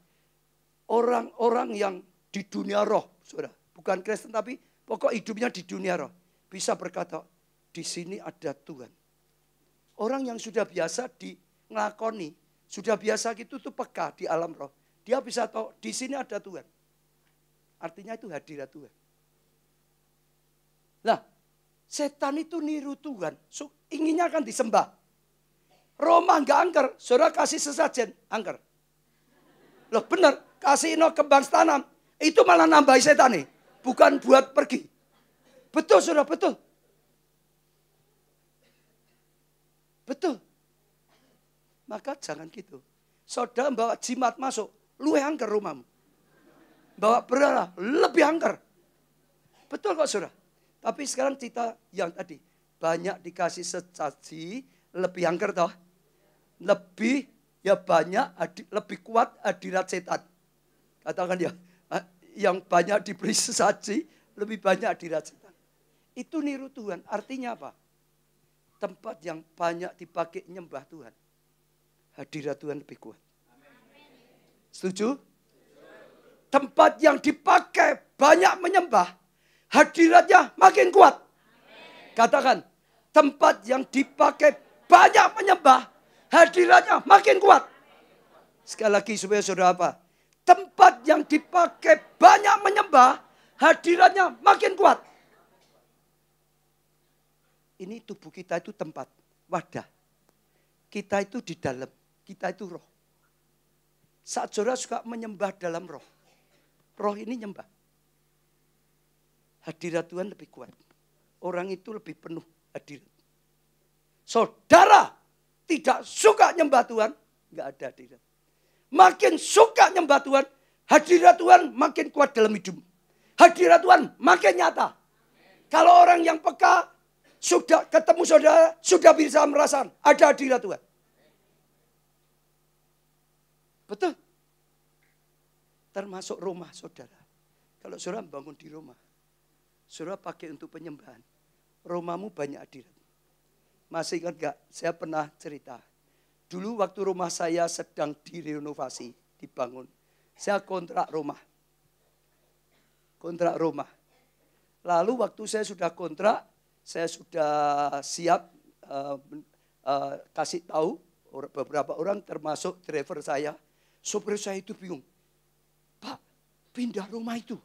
Orang-orang yang di dunia roh. Saudara. Bukan Kristen tapi pokok hidupnya di dunia roh. Bisa berkata, di sini ada Tuhan. Orang yang sudah biasa ngelakoni. Sudah biasa gitu tuh peka di alam roh. Dia bisa tahu di sini ada Tuhan. Artinya itu hadirat Tuhan. Nah, setan itu niru Tuhan. Inginnya kan disembah. Roma enggak angker, saudara kasih sesajen, angker. Loh benar, kasih kembang tanam. Itu malah nambahi setan nih. Bukan buat pergi. Betul saudara, betul. Betul. Maka jangan gitu. Saudara bawa jimat masuk, lu angker rumahmu. Bawa berhala, lebih angker. Betul kok saudara. Tapi sekarang cerita yang tadi. Banyak dikasih sesaji, lebih angker toh. Lebih, ya banyak, lebih kuat hadirat setan. Katakan ya, yang banyak diberi sesaji, lebih banyak hadirat setan. Itu niru Tuhan. Artinya apa? Tempat yang banyak dipakai nyembah Tuhan. Hadirat Tuhan lebih kuat. Setuju? Tempat yang dipakai banyak menyembah, hadiratnya makin kuat. Katakan, tempat yang dipakai banyak menyembah, hadiratnya makin kuat. Sekali lagi supaya saudara apa? Tempat yang dipakai banyak menyembah, hadiratnya makin kuat. Ini tubuh kita itu tempat, wadah. Kita itu di dalam, kita itu roh. Saat saudara suka menyembah dalam roh, roh ini nyembah. Hadirat Tuhan lebih kuat. Orang itu lebih penuh hadirat. Saudara tidak suka nyembah Tuhan, nggak ada hadirat. Makin suka nyembah Tuhan, hadirat Tuhan makin kuat dalam hidup. Hadirat Tuhan makin nyata. Kalau orang yang peka, sudah ketemu saudara, sudah bisa merasakan ada hadirat Tuhan. Betul. Termasuk rumah saudara. Kalau saudara bangun di rumah, saudara pakai untuk penyembahan. Rumahmu banyak hadirat. Masih ingat gak? Saya pernah cerita. Dulu waktu rumah saya sedang direnovasi, dibangun. Saya kontrak rumah. Kontrak rumah. Lalu waktu saya sudah kontrak, saya sudah siap kasih tahu beberapa orang termasuk driver saya. Sopir saya itu bingung. Pak, pindah rumah itu.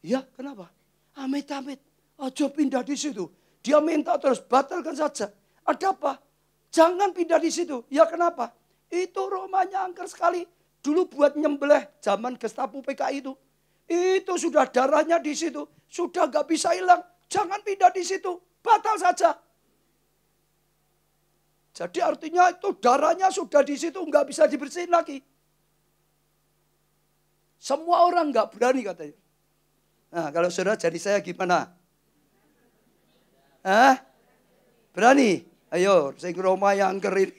Ya, kenapa? Amit-amit, aja pindah di situ. Dia minta terus, batalkan saja. Ada apa? Jangan pindah di situ. Ya kenapa? Itu rumahnya angker sekali. Dulu buat nyembelih zaman Gestapo PKI itu. Itu sudah darahnya di situ. Sudah gak bisa hilang. Jangan pindah di situ. Batal saja. Jadi artinya itu darahnya sudah di situ. Gak bisa dibersihin lagi. Semua orang gak berani katanya. Nah kalau saudara jadi saya gimana? Hah? Berani? Ayo, sing Roma yang angker ini.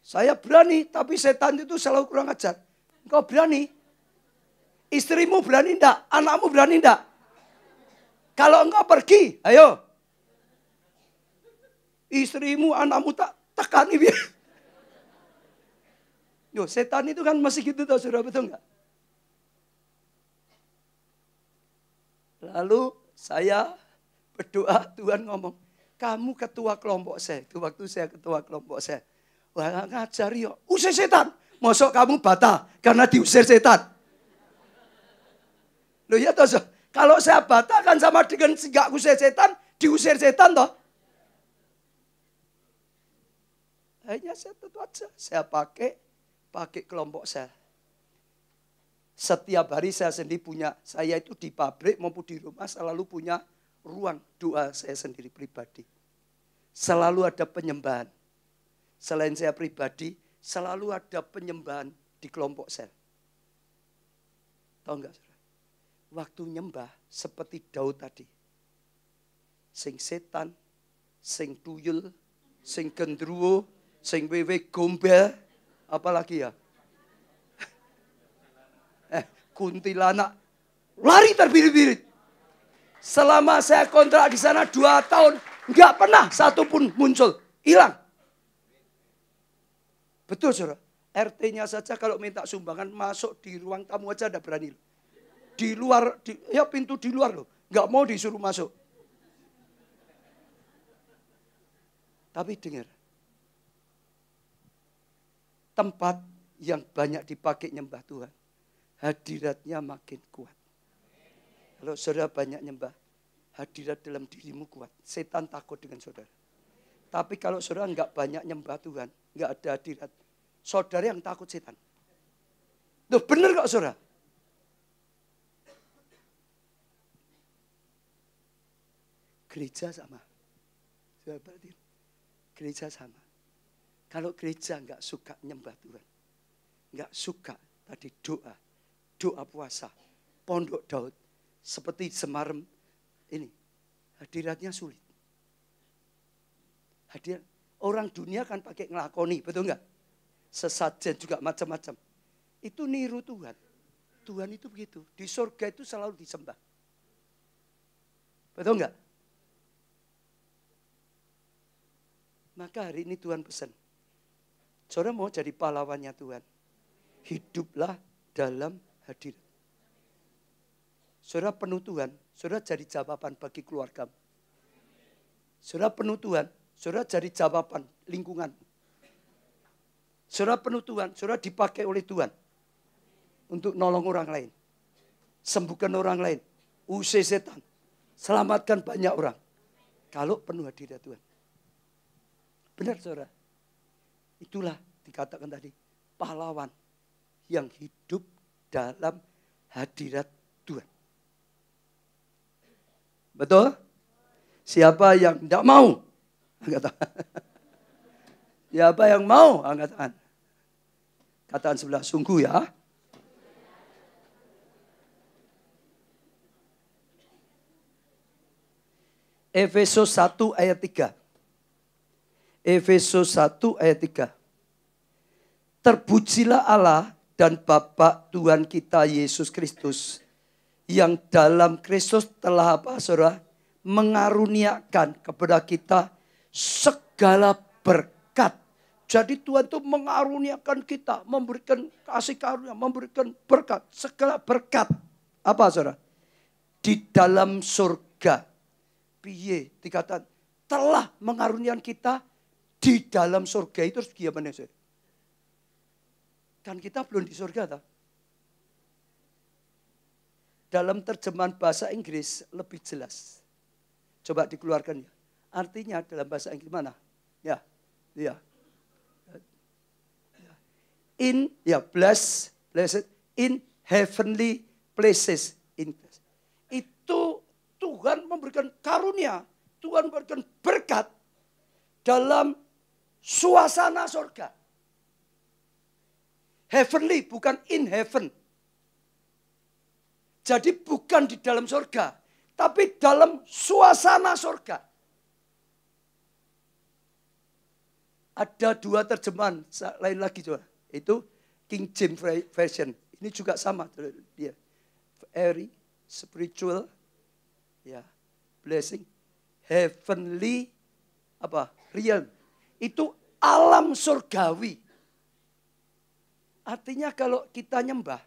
Saya berani, tapi setan itu selalu kurang ajar. Engkau berani? Istrimu berani enggak? Anakmu berani enggak? Kalau engkau pergi, ayo. Istrimu, anakmu tak tekani biar. Yo, setan itu kan masih gitu tau, saudara, betul enggak? Lalu saya berdoa, Tuhan ngomong, kamu ketua kelompok saya. Itu waktu saya ketua kelompok saya. Wah, ngajar yo, usir setan. Mosok kamu bata karena diusir setan. Loh ya toh, kalau saya bata kan sama dengan gak usir setan, diusir setan toh. Akhirnya saya tentu aja, saya pakai kelompok saya. Setiap hari saya sendiri punya, saya itu di pabrik maupun di rumah selalu punya ruang doa saya sendiri pribadi. Selalu ada penyembahan. Selain saya pribadi, selalu ada penyembahan di kelompok saya. Tahu enggak, saudara? Waktu nyembah seperti Daud tadi. Sing setan, sing tuyul, sing gendruwo, sing wewe gombel, apalagi ya? Kuntilanak, lari terbirit-birit. Selama saya kontrak di sana 2 tahun, enggak pernah satupun muncul, hilang. Betul, saudara. RT-nya saja kalau minta sumbangan masuk di ruang tamu aja ada berani. Di luar, ya pintu di luar loh. Nggak mau disuruh masuk. Tapi dengar. Tempat yang banyak dipakai nyembah Tuhan. Hadiratnya makin kuat. Kalau saudara banyak nyembah, hadirat dalam dirimu kuat. Setan takut dengan saudara. Tapi kalau saudara nggak banyak nyembah Tuhan, nggak ada hadirat, saudara yang takut setan. Loh bener kok saudara? Gereja sama. Saudara perhatiin. Gereja sama. Kalau gereja nggak suka nyembah Tuhan, nggak suka tadi doa puasa, pondok Daud, seperti Semarem ini, hadiratnya sulit. Hadirat orang dunia kan pakai ngelakoni, betul nggak? Sesajen juga macam-macam. Itu niru Tuhan. Tuhan itu begitu. Di surga itu selalu disembah. Betul nggak? Maka hari ini Tuhan pesan. Saudara mau jadi pahlawannya Tuhan. Hiduplah dalam hadirat. Saudara penuh Tuhan. Saudara jadi jawaban bagi keluarga. Saudara penuh Tuhan. Saudara jadi jawaban lingkungan. Saudara penuh Tuhan. Saudara dipakai oleh Tuhan. Untuk nolong orang lain. Sembuhkan orang lain. Usir setan. Selamatkan banyak orang. Kalau penuh hadirat Tuhan. Benar saudara. Itulah dikatakan tadi. Pahlawan yang hidup dalam hadirat Tuhan. Betul? Siapa yang tidak mau? Angkat tangan. Siapa yang mau? Angkat tangan. Katakan sebelah, sungguh ya. Efesus 1 ayat 3. Efesus 1 ayat 3. Terpujilah Allah dan Bapa Tuhan kita Yesus Kristus, yang dalam Kristus telah apa, saudara? Mengaruniakan kepada kita segala berkat. Jadi Tuhan itu mengaruniakan kita, memberikan kasih karunia, memberikan berkat, segala berkat. Apa, saudara? Di dalam surga. Piye dikatakan telah mengaruniakan kita di dalam surga. Itu harus gimana, saudara? Kan kita belum di surga, tak? Dalam terjemahan bahasa Inggris lebih jelas. Coba dikeluarkan ya. Artinya dalam bahasa Inggris mana? Ya. Blessed in heavenly places. Itu Tuhan memberikan karunia, Tuhan memberikan berkat dalam suasana surga. Heavenly, bukan in heaven. Jadi bukan di dalam surga, tapi dalam suasana surga. Ada dua terjemahan lain lagi, coba. Itu King James Version. Ini juga sama dia. Very spiritual, ya, blessing, heavenly, realm. Itu alam surgawi. Artinya kalau kita nyembah,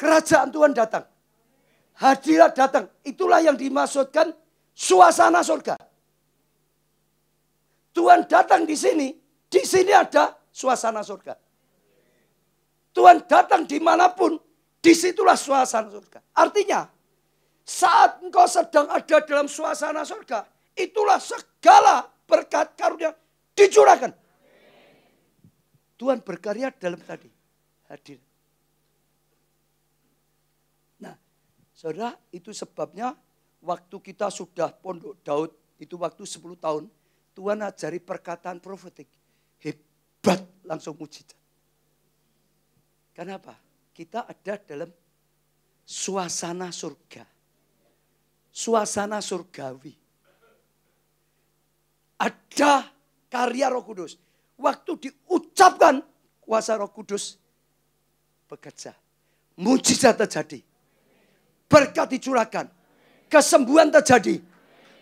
kerajaan Tuhan datang. Hadirat datang. Itulah yang dimaksudkan suasana surga. Tuhan datang di sini ada suasana surga. Tuhan datang dimanapun, disitulah suasana surga. Artinya, saat engkau sedang ada dalam suasana surga, itulah segala berkat karunia dicurahkan. Tuhan berkarya dalam tadi, hadir. Nah, saudara, itu sebabnya waktu kita sudah pondok Daud, itu waktu 10 tahun, Tuhan ajari perkataan profetik. Hebat, langsung mujizat. Kenapa? Kita ada dalam suasana surga. Suasana surgawi. Ada karya Roh Kudus. Waktu diucapkan, kuasa Roh Kudus bekerja. Mujizat terjadi. Berkat dicurahkan. Kesembuhan terjadi.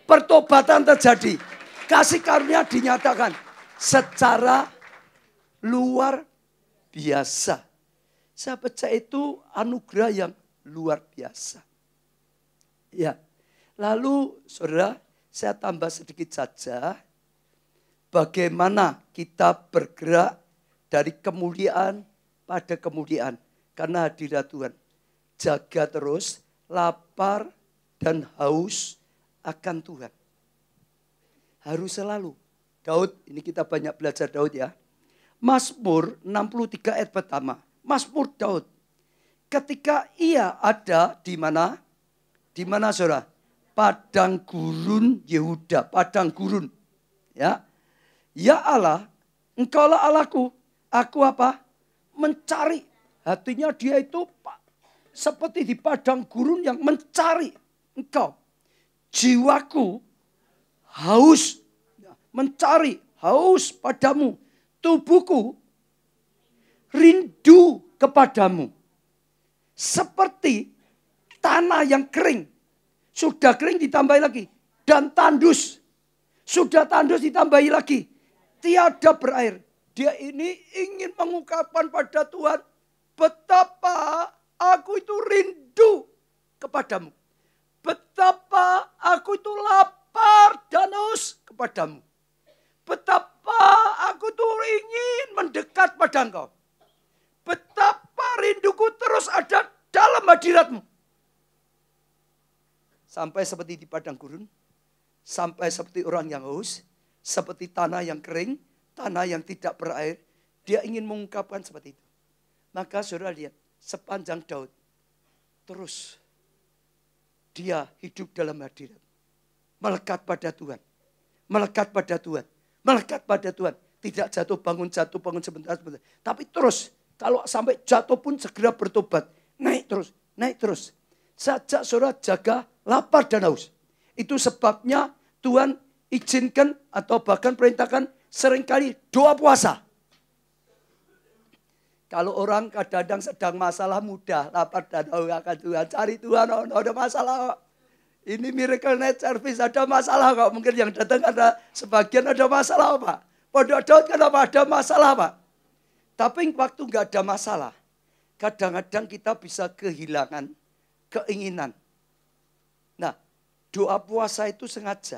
Pertobatan terjadi. Kasih karunia dinyatakan secara luar biasa. Saya percaya itu anugerah yang luar biasa. Ya. Lalu saudara, saya tambah sedikit saja. Bagaimana kita bergerak dari kemuliaan pada kemuliaan. Karena hadirat Tuhan. Jaga terus, lapar dan haus akan Tuhan. Harus selalu. Daud, ini kita banyak belajar Daud ya. Mazmur 63 ayat pertama. Mazmur Daud. Ketika ia ada di mana? Di mana saudara? Padang gurun Yehuda. Padang gurun. Ya. Ya Allah, engkaulah Allahku. Aku apa? Mencari. Hatinya dia itu seperti di padang gurun yang mencari engkau. Jiwaku haus, mencari, haus padamu. Tubuhku rindu kepadamu. Seperti tanah yang kering. Sudah kering ditambahi lagi. Dan tandus. Sudah tandus ditambahi lagi. Tiada berair. Dia ini ingin mengungkapkan pada Tuhan. Betapa aku itu rindu kepadamu. Betapa aku itu lapar dan haus kepadamu. Betapa aku itu ingin mendekat pada engkau. Betapa rinduku terus ada dalam hadiratmu. Sampai seperti di padang gurun. Sampai seperti orang yang haus. Seperti tanah yang kering. Tanah yang tidak berair. Dia ingin mengungkapkan seperti itu. Maka saudara lihat, sepanjang Daud, terus dia hidup dalam hadirat. Melekat pada Tuhan. Melekat pada Tuhan. Melekat pada Tuhan. Tidak jatuh bangun sebentar. Tapi terus, kalau sampai jatuh pun segera bertobat. Naik terus. Sajak saudara jaga lapar dan haus. Itu sebabnya Tuhan izinkan atau bahkan perintahkan seringkali doa puasa. Kalau orang kadang-kadang sedang masalah mudah, lapar dan haus akan Tuhan. Cari Tuhan, ada masalah. Ini Miracle Night Service, ada masalah kok. Mungkin yang datang ada sebagian ada masalah Pak. Pada Daud kenapa ada masalah Pak? Tapi waktu nggak ada masalah, kadang-kadang kita bisa kehilangan keinginan. Nah, doa puasa itu sengaja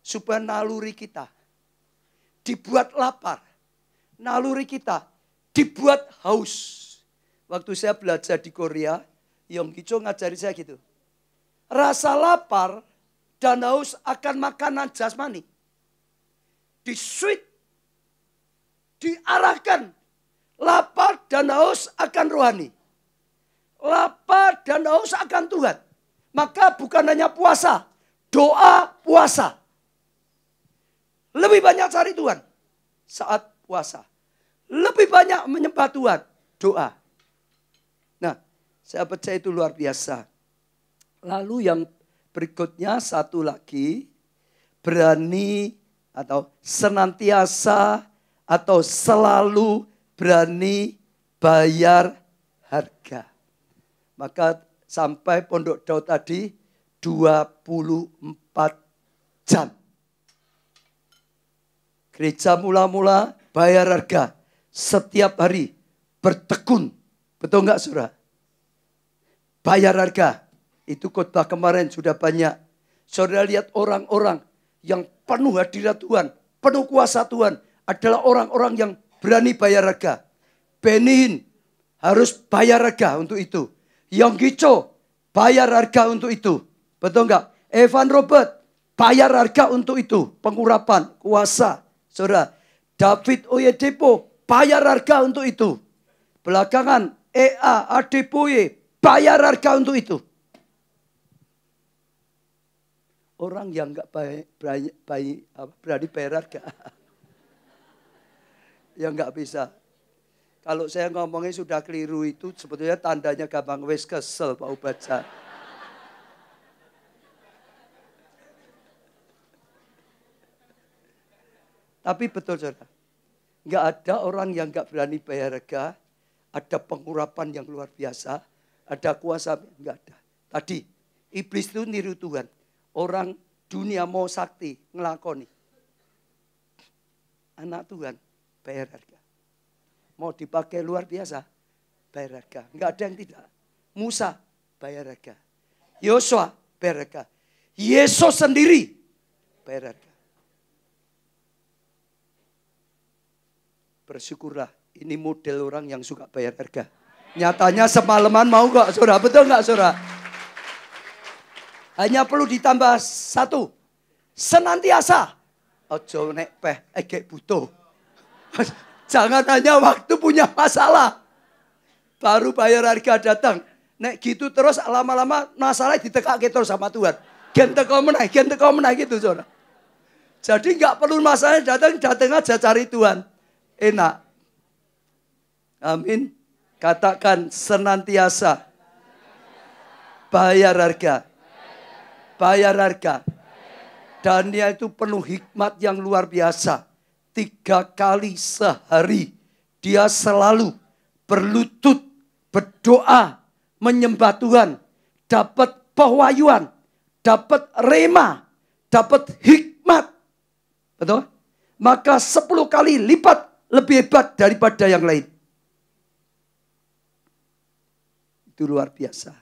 supaya naluri kita dibuat lapar. Naluri kita dibuat haus. Waktu saya belajar di Korea, Yong Gicho ngajari saya gitu. Rasa lapar dan haus akan makanan jasmani. Diarahkan. Lapar dan haus akan rohani. Lapar dan haus akan Tuhan. Maka bukan hanya puasa, doa puasa. Lebih banyak cari Tuhan saat puasa. Lebih banyak menyembah Tuhan, doa. Nah, saya percaya itu luar biasa. Lalu yang berikutnya satu lagi, berani atau senantiasa atau selalu berani bayar harga. Maka sampai Pondok Daud tadi 24 jam. Gereja mula-mula bayar harga. Setiap hari bertekun. Betul enggak saudara? Bayar harga. Itu khotbah kemarin sudah banyak. Saudara lihat orang-orang yang penuh hadirat Tuhan. Penuh kuasa Tuhan. Adalah orang-orang yang berani bayar harga. Benin harus bayar harga untuk itu. Yong Gicho bayar harga untuk itu. Betul enggak? Evan Robert bayar harga untuk itu. Pengurapan, kuasa. Saudara, David Oyedepo bayar harga untuk itu. Belakangan EA Adepoye bayar harga untuk itu. Orang yang enggak berani bayar harga. Yang enggak bisa. Kalau saya ngomongnya sudah keliru itu sebetulnya tandanya gampang wes kesel Pak Ubaca. Tapi betul saudara. Enggak ada orang yang enggak berani bayar harga. Ada pengurapan yang luar biasa. Ada kuasa, enggak ada. Tadi iblis itu niru Tuhan. Orang dunia mau sakti ngelakoni. Anak Tuhan bayar harga. Mau dipakai luar biasa, bayar harga. Enggak ada yang tidak. Musa, bayar harga. Yosua, bayar harga. Yesus sendiri, bayar harga. Bersyukurlah, ini model orang yang suka bayar harga. Nyatanya semalaman mau kok, saudara. Betul enggak, saudara? Hanya perlu ditambah satu. Senantiasa. Ojo nek peh, egek butuh. Jangan hanya waktu punya masalah. Baru bayar harga datang. Nek gitu terus lama-lama masalah ditekake terus sama Tuhan. Gen teko meneh gitu saudara. Jadi enggak perlu masalah datang aja cari Tuhan. Enak. Amin. Katakan senantiasa. Bayar harga. Bayar harga. Dan dia itu penuh hikmat yang luar biasa. 3 kali sehari dia selalu berlutut, berdoa, menyembah Tuhan. Dapat pewahyuan, dapat rema, dapat hikmat. Betul? Maka 10 kali lipat lebih hebat daripada yang lain. Itu luar biasa.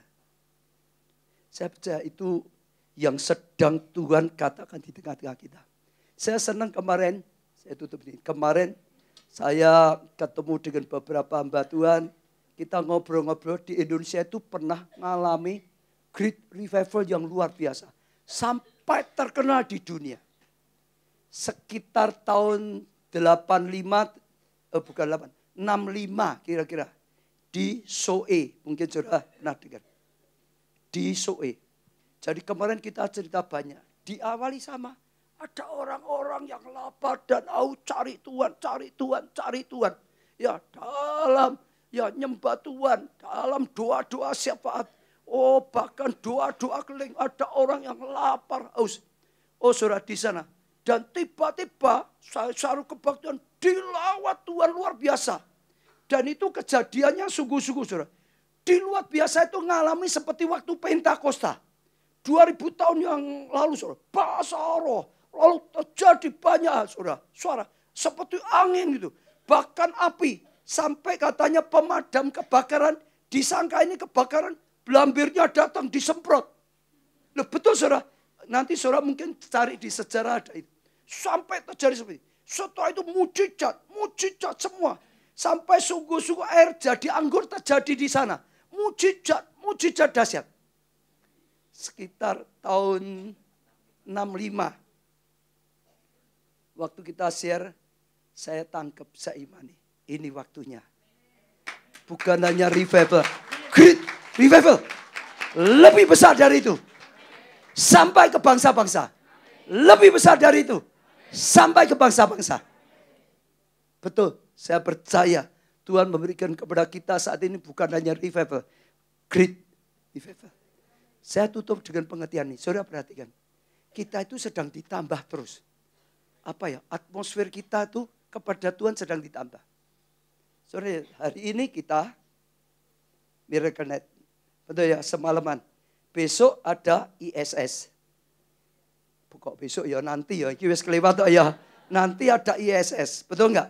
Saya percaya itu yang sedang Tuhan katakan di tengah-tengah kita. Saya senang kemarin. Saya tutup ini. Kemarin saya ketemu dengan beberapa hamba Tuhan. Kita ngobrol-ngobrol di Indonesia itu pernah mengalami great revival yang luar biasa. Sampai terkenal di dunia. Sekitar tahun 65 kira-kira. Di Soe. Mungkin saudara pernah dengar. Di Soe. Jadi kemarin kita cerita banyak. Diawali sama. Ada orang-orang yang lapar dan haus cari Tuhan, cari Tuhan, cari Tuhan. Ya dalam nyembah Tuhan, dalam doa-doa syafaat. Oh bahkan doa-doa keliling ada orang yang lapar, haus. Oh saudara di sana. Dan tiba-tiba saru kebaktian dilawat Tuhan luar biasa. Dan itu kejadiannya sungguh-sungguh saudara. Di luar biasa itu ngalami seperti waktu Pentakosta. 2000 tahun yang lalu saudara. Bahasa roh. Lalu terjadi banyak suara seperti angin gitu. Bahkan api. Sampai katanya pemadam kebakaran. Disangka ini kebakaran. Belambirnya datang disemprot. Loh betul saudara. Nanti saudara mungkin cari di sejarah ada itu. Sampai terjadi seperti itu. Setelah itu mujizat semua. Sampai sungguh-sungguh air jadi anggur terjadi di sana. Mujizat dahsyat. Sekitar tahun 65. Waktu kita share, saya tangkap, saya imani. Ini waktunya. Bukan hanya revival. Great revival. Lebih besar dari itu. Sampai ke bangsa-bangsa. Lebih besar dari itu. Sampai ke bangsa-bangsa. Betul, saya percaya Tuhan memberikan kepada kita saat ini bukan hanya revival. Great revival. Saya tutup dengan pengertian ini. Saudara perhatikan. Kita itu sedang ditambah terus. Apa ya, atmosfer kita tuh kepada Tuhan sedang ditambah. Saudara, hari ini kita Miracle Night. Betul ya, semalaman. Besok ada ISS. Kok besok ya nanti ya, iki wis kelewat ya. Nanti ada ISS, betul enggak?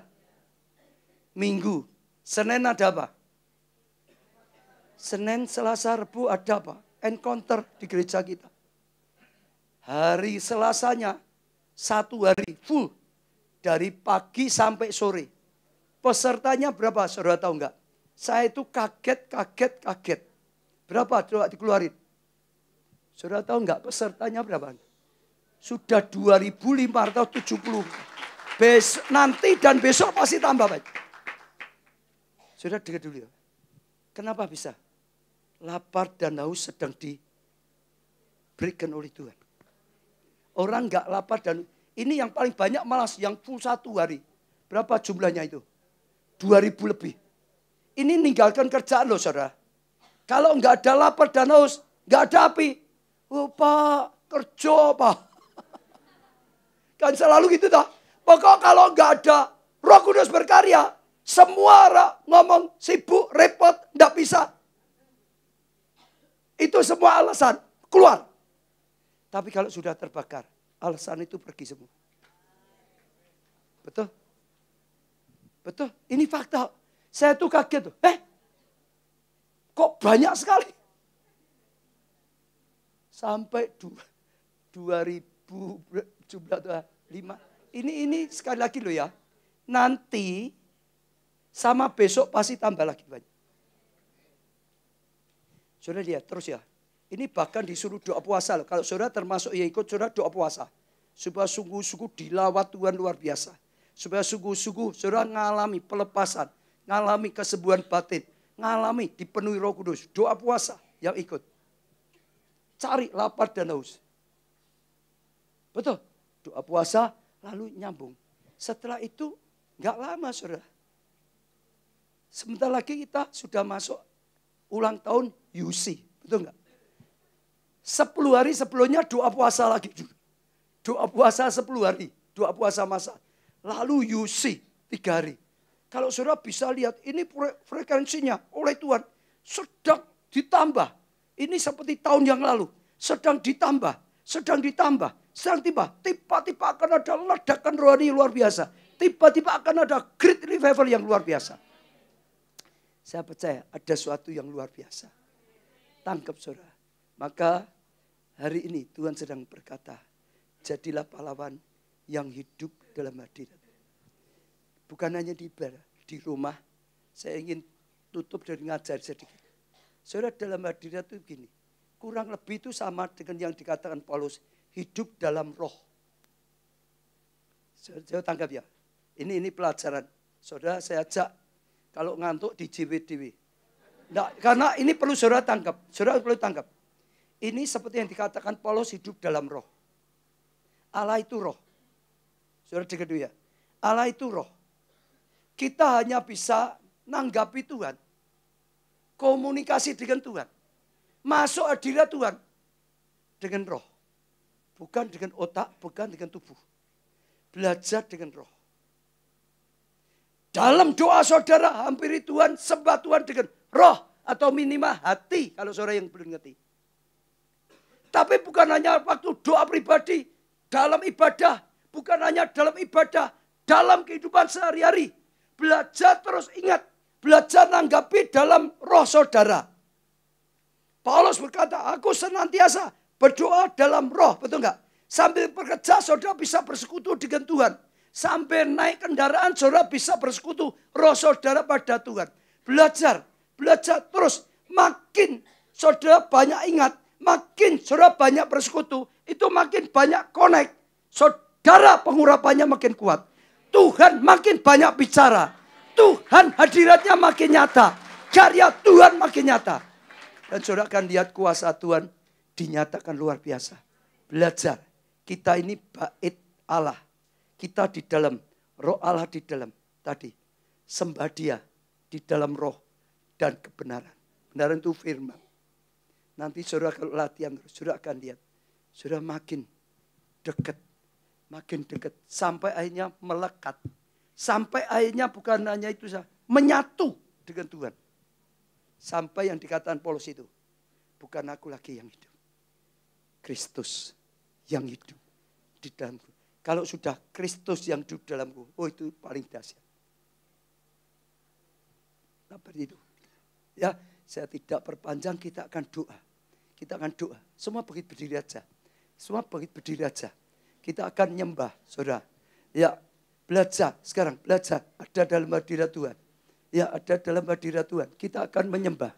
Minggu, Senin ada apa? Senin, Selasa, Rabu ada apa? Encounter di gereja kita. Hari Selasanya 1 hari full. Dari pagi sampai sore. Pesertanya berapa? Saudara tahu enggak? Saya itu kaget. Berapa? Coba dikeluarin. Saudara tahu enggak pesertanya berapa? Sudah 2.570. Nanti dan besok pasti tambah banyak. Saudara dengar dulu ya. Kenapa bisa? Lapar dan haus sedang diberikan oleh Tuhan. Orang enggak lapar dan ini yang paling banyak malah yang full 1 hari. Berapa jumlahnya itu? 2.000 lebih. Ini ninggalkan kerjaan loh saudara. Kalau enggak ada lapar dan haus, enggak ada api. Oh Pak, kerja Pak. Kan selalu gitu tak. Pokok kalau enggak ada Roh Kudus berkarya, semua orang ngomong sibuk, repot, enggak bisa. Itu semua alasan, keluar. Tapi kalau sudah terbakar, alasan itu pergi semua. Betul? Betul, ini fakta. Saya tuh kaget tuh. Kok banyak sekali? Sampai 2.000 jumlah 5. Ini sekali lagi loh ya. Nanti sama besok pasti tambah lagi banyak. Saudara lihat terus ya. Ini bahkan disuruh doa puasa loh. Kalau saudara termasuk yang ikut saudara doa puasa. Supaya sungguh-sungguh dilawat Tuhan luar biasa. Supaya sungguh-sungguh saudara ngalami pelepasan. Ngalami kesembuhan batin. Ngalami dipenuhi Roh Kudus. Doa puasa yang ikut. Cari lapar dan haus. Betul. Doa puasa lalu nyambung. Setelah itu gak lama saudara. Sebentar lagi kita sudah masuk ulang tahun UC. Betul gak? 10 hari sebelumnya doa puasa lagi. Doa puasa 10 hari. Doa puasa masa. Lalu UC 3 hari. Kalau saudara bisa lihat ini frekuensinya oleh Tuhan sedang ditambah. Ini seperti tahun yang lalu. Sedang ditambah. Tiba-tiba akan ada ledakan rohani luar biasa. Tiba-tiba akan ada great revival yang luar biasa. Saya percaya ada sesuatu yang luar biasa. Tangkap saudara. Maka hari ini Tuhan sedang berkata, jadilah pahlawan yang hidup dalam hadirat. Bukan hanya di ibadah, di rumah. Saya ingin tutup dan ngajar sedikit. Saudara dalam hadirat itu begini. Kurang lebih itu sama dengan yang dikatakan Paulus. Hidup dalam roh. Saya tangkap ya. Ini pelajaran. Saudara saya ajak. Kalau ngantuk di JWDW. Nah, karena ini perlu saudara tangkap. Saudara perlu tangkap. Ini seperti yang dikatakan Paulus hidup dalam roh. Allah itu roh. Saudara dengar dulu ya. Allah itu roh. Kita hanya bisa nanggapi Tuhan. Komunikasi dengan Tuhan. Masuk hadirat Tuhan. Dengan roh. Bukan dengan otak, bukan dengan tubuh. Belajar dengan roh. Dalam doa saudara, hampiri Tuhan, sembah Tuhan dengan roh. Atau minimal hati, kalau saudara yang belum ngerti. Tapi bukan hanya waktu doa pribadi, dalam ibadah. Bukan hanya dalam ibadah, dalam kehidupan sehari-hari. Belajar terus ingat. Belajar nanggapi dalam roh saudara. Paulus berkata, aku senantiasa berdoa dalam roh, betul enggak? Sambil bekerja saudara bisa bersekutu dengan Tuhan. Sampai naik kendaraan saudara bisa bersekutu roh saudara pada Tuhan. Belajar terus. Makin saudara banyak ingat, makin saudara banyak bersekutu, itu makin banyak connect. Saudara pengurapannya makin kuat. Tuhan makin banyak bicara. Tuhan hadiratnya makin nyata. Karya Tuhan makin nyata. Dan saudara akan lihat kuasa Tuhan dinyatakan luar biasa. Belajar. Kita ini bait Allah. Kita di dalam. Roh Allah di dalam. Tadi. Sembah Dia. Di dalam roh. Dan kebenaran. Kebenaran itu firman. Nanti saudara kalau latihan terus. Saudara akan lihat. Saudara makin dekat. Makin dekat. Sampai akhirnya melekat. Sampai akhirnya bukan hanya itu saja. Menyatu dengan Tuhan. Sampai yang dikatakan Paulus itu. Bukan aku lagi yang hidup. Kristus yang hidup di dalamku. Kalau sudah Kristus yang hidup dalamku. Oh itu paling dahsyat. Seperti itu. Ya, saya tidak perpanjang, kita akan doa. Kita akan doa. Semua begitu berdiri aja. Semua begitu berdiri aja. Kita akan nyembah, saudara. Ya, belajar. Sekarang belajar. Ada dalam hadirat Tuhan. Ya, ada dalam hadirat Tuhan. Kita akan menyembah.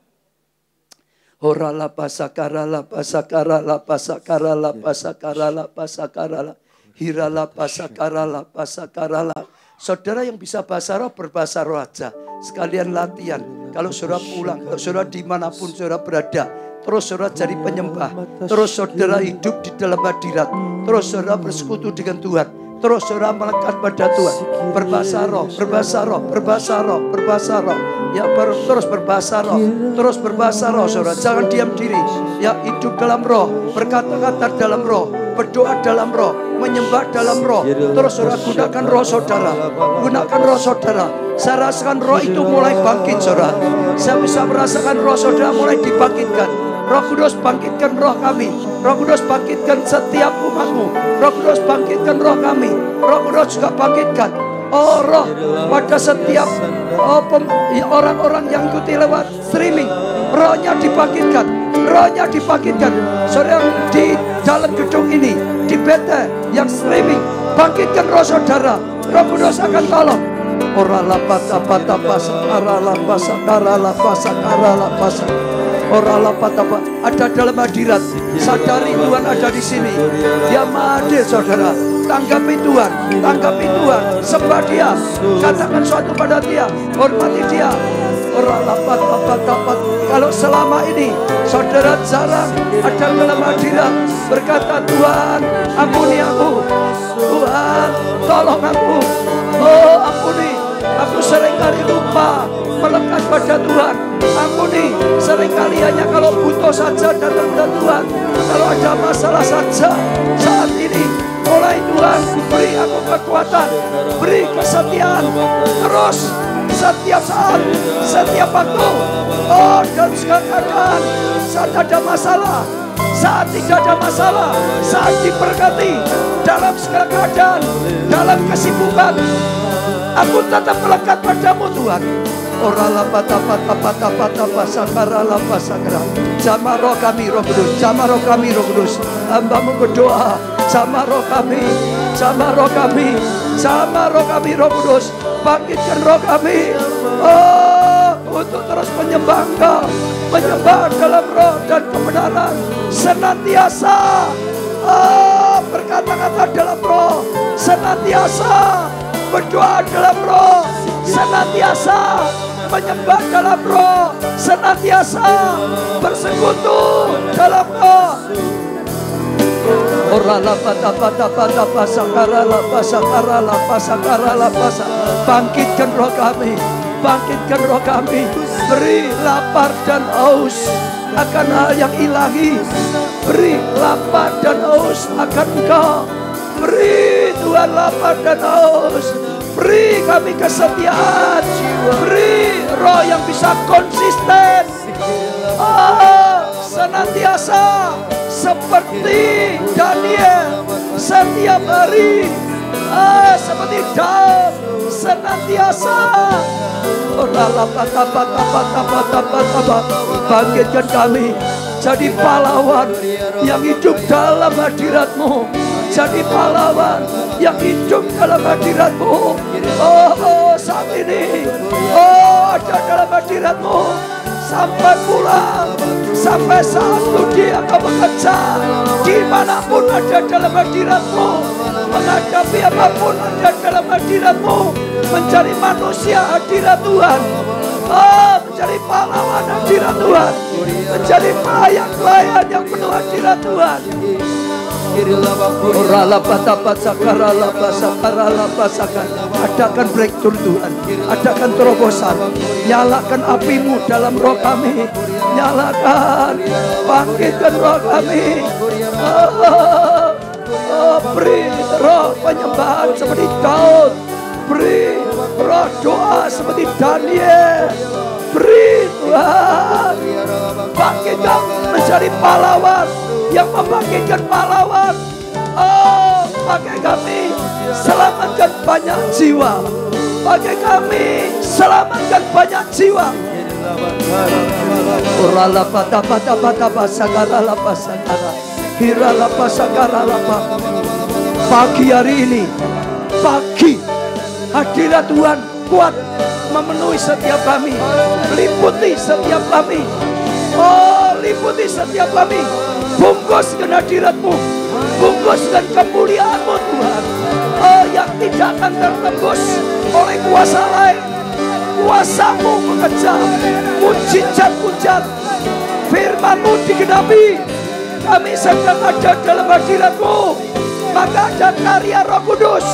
Horala pasakarala pasakarala pasakarala pasakarala pasakarala. Hirala pasakarala pasakarala. Saudara yang bisa bahasa roh berbahasa roh aja. Sekalian latihan. Kalau saudara pulang, kalau saudara dimanapun saudara berada. Terus saudara jadi penyembah. Terus saudara hidup di dalam hadirat. Terus saudara bersekutu dengan Tuhan. Terus saudara melekat pada Tuhan. Berbahasa roh, berbahasa roh, berbahasa roh, berbahasa roh. Ya terus berbahasa roh. Terus berbahasa roh saudara. Jangan diam diri. Ya hidup dalam roh. Berkata-kata dalam roh. Berdoa dalam roh. Menyembah dalam roh. Terus saudara gunakan roh saudara. Gunakan roh saudara. Saya rasakan roh itu mulai bangkit saudara. Saya bisa merasakan roh saudara mulai dibangkitkan. Roh Kudus bangkitkan roh kami. Roh Kudus bangkitkan setiap umatmu. Roh Kudus bangkitkan roh kami. Roh Kudus juga bangkitkan. Oh roh pada setiap orang-orang yang ikuti lewat streaming. Rohnya dibangkitkan. Rohnya dibangkitkan. Saudara di dalam gedung ini. Di bete yang streaming. Bangkitkan roh saudara. Roh Kudus akan tolong. Orala pata-pata pasakara pasakara pasakara pasakara. Orala patapa ada dalam hadirat. Sadari Tuhan ada di sini. Dia hadir saudara. Tanggapi Tuhan. Tanggapi Tuhan. Sembah Dia. Katakan suatu pada Dia. Hormati Dia. Orala patapa. Kalau selama ini saudara jarang ada dalam hadirat. Berkata Tuhan ampuni aku. Tuhan tolong aku. Oh ampuni. Aku seringkali lupa melekat pada Tuhan. Ampuni, seringkali hanya kalau butuh saja datang pada Tuhan. Kalau ada masalah saja saat ini. Mulai Tuhan beri aku kekuatan, beri kesetiaan. Terus setiap saat, setiap waktu. Oh dan segala keadaan. Saat ada masalah, saat tidak ada masalah, saat diberkati dalam segala keadaan, dalam kesibukan. Aku tetap melekat padamu Tuhan. Orala pata pasakara pasakara. Jamah roh kami roh kudus. Jamah roh kami roh kudus. Hamba-Mu berdoa. Jamah roh kami. Jamah roh kami. Jamah roh kami roh kudus. Bangkitkan roh kami. Oh untuk terus menyembah Engkau. Menyembah dalam roh dan kebenaran. Senantiasa. Oh berkata-kata dalam roh. Senantiasa. Berdoa dalam roh. Senantiasa menyembah dalam roh, senantiasa bersekutu dalam roh. Bangkitkan roh kami, bangkitkan roh kami. Beri lapar dan haus akan hal yang ilahi. Beri lapar dan haus akan Engkau. Beri Tuhan lapar dan haus. Beri kami kesetiaan. Beri roh yang bisa konsisten. Senantiasa seperti Daniel setiap hari. Seperti Daud senantiasa. Bangkitkan kami jadi pahlawan yang hidup dalam hadirat-Mu. Jadi pahlawan yang hidup dalam hadirat-Mu. Saat ini ada dalam hadirat-Mu. Sampai pulang, sampai saat Dia akan bekerja dimanapun ada dalam hadirat-Mu, menghadapi apapun ada dalam hadirat-Mu, mencari manusia hadirat Tuhan, mencari pahlawan hadirat Tuhan, mencari pelayan-pelayan yang penuh hadirat Tuhan. Adakan breakthrough Tuhan, adakan terobosan. Nyalakan api-Mu dalam roh kami, nyalakan, bangkitkan roh kami. Beri roh penyembahan seperti Daud, beri roh doa seperti Daniel. Beri Tuhan, bangkitkan menjadi pahlawan yang membangkitkan pahlawan. Pakai kami selamatkan banyak jiwa. Pakai kami selamatkan banyak jiwa. Pagi hari ini, pagi hadirat Tuhan kuat memenuhi setiap kami, liputi setiap kami. Liputi setiap kami. Bungkuskan hadirat-Mu, bungkuskan kemuliaan-Mu Tuhan. Yang tidak akan tertembus oleh kuasa lain. Kuasa-Mu bekerja, mujizat-mujizat, firman-Mu digenapi. Kami sedang ada dalam hadirat-Mu, maka ada karya Roh Kudus.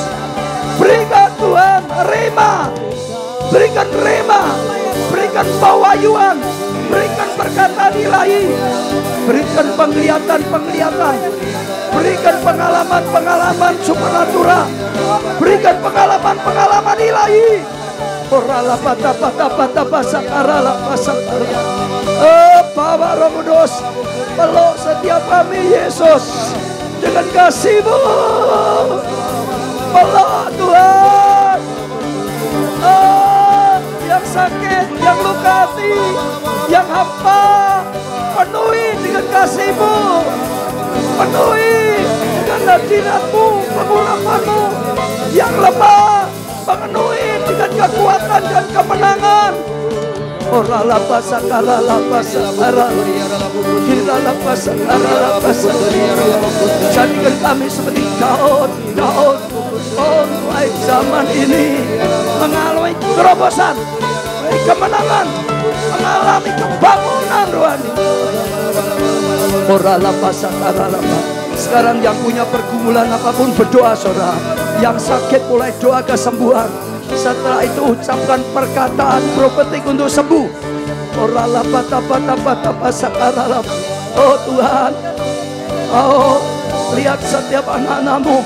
Berikan Tuhan rema, berikan rema, berikan pewahyuan, berikan perkataan ilahi, berikan penglihatan-penglihatan, berikan pengalaman-pengalaman supernatural, berikan pengalaman-pengalaman ilahi. Bawa Roh Kudus, peluk setiap kami Yesus dengan kasih-Mu. Peluk Tuhan, yang sakit, yang luka hati, yang hampa, penuhi dengan kasih-Mu, penuhi dengan hadirat-Mu, pengurapan-Mu. Yang lemah, penuhi dengan kekuatan dan kemenangan. Jadikan kami seperti Daud. Baik zaman ini mengalami terobosan, baik kemenangan, mengalami kebangunan rohani. Sekarang yang punya pergumulan apapun berdoa saudara. Yang sakit mulai doa kesembuhan. Setelah itu ucapkan perkataan profetik untuk sembuh. Oh Tuhan, lihat setiap anak-anak-Mu,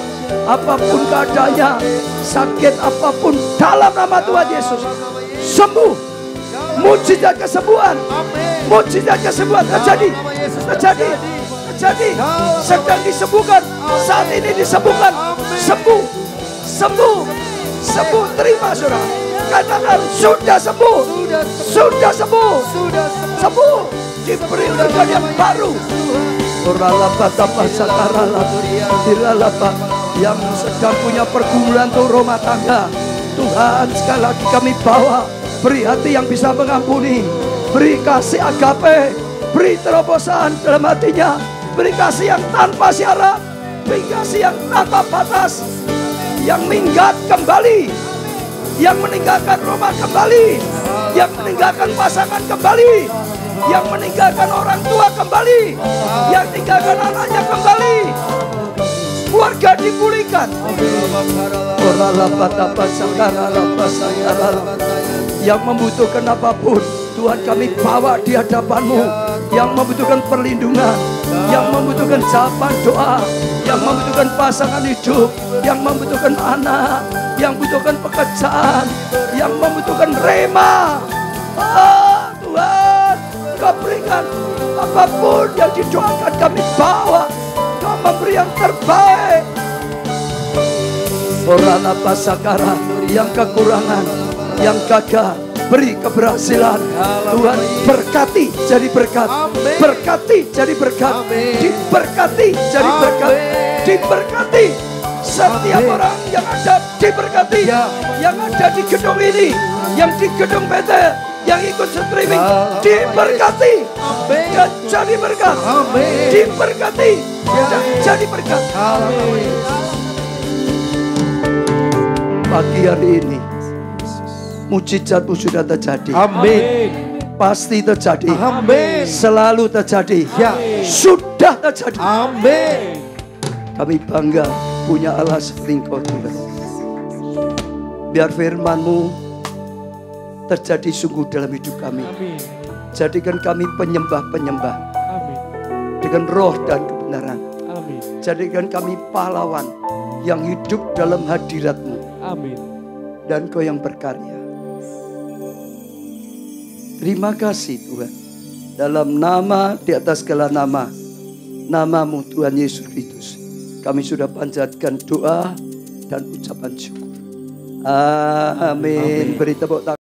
apapun keadaannya, sakit apapun, dalam nama Tuhan Yesus sembuh. Mujizat kesembuhan, mujizat kesembuhan terjadi. Sedang disembuhkan, saat ini disembuhkan. Sembuh, terima saudara. Katakan sudah sembuh. Diberi legan yang baru. Yang sedang punya pergumulan untuk rumah tangga, Tuhan sekali lagi kami bawa. Beri hati yang bisa mengampuni, beri kasih agape, beri terobosan dalam hatinya, beri kasih yang tanpa syarat, beri kasih yang tanpa batas, yang minggat kembali, yang meninggalkan rumah kembali, yang meninggalkan pasangan kembali, yang meninggalkan orang tua kembali, yang meninggalkan anaknya kembali, keluarga dipulihkan. Yang membutuhkan apapun, Tuhan kami bawa di hadapan-Mu. Yang membutuhkan perlindungan, yang membutuhkan jawaban doa, yang membutuhkan pasangan hidup, yang membutuhkan anak, yang membutuhkan pekerjaan, yang membutuhkan rema. Tuhan, Kau berikan apapun yang didoakan kami bawa. Kau memberi yang terbaik. Orang apa sakara, yang kekurangan, yang gagal, beri keberhasilan. Tuhan berkati jadi berkat, berkati jadi berkat, diberkati jadi berkat, diberkati. Setiap orang yang ada diberkati, yang ada di gedung ini, yang di gedung PT, yang ikut streaming, diberkati dan jadi berkat, diberkati dan jadi berkat. Pagi hari ini mujizat-Mu sudah terjadi. Amin. Pasti terjadi. Amin. Selalu terjadi. Ya. Sudah terjadi. Amin. Kami bangga punya Allah seperti Engkau Tuhan. Biar firman-Mu terjadi sungguh dalam hidup kami. Amin. Jadikan kami penyembah-penyembah Amin. dengan roh dan kebenaran. Amin. Jadikan kami pahlawan yang hidup dalam hadirat-Mu. Amin. Dan Kau yang berkarya. Terima kasih Tuhan. Dalam nama di atas segala nama, nama-Mu Tuhan Yesus Kristus, kami sudah panjatkan doa dan ucapan syukur. Amin. Beri tepuk tangan.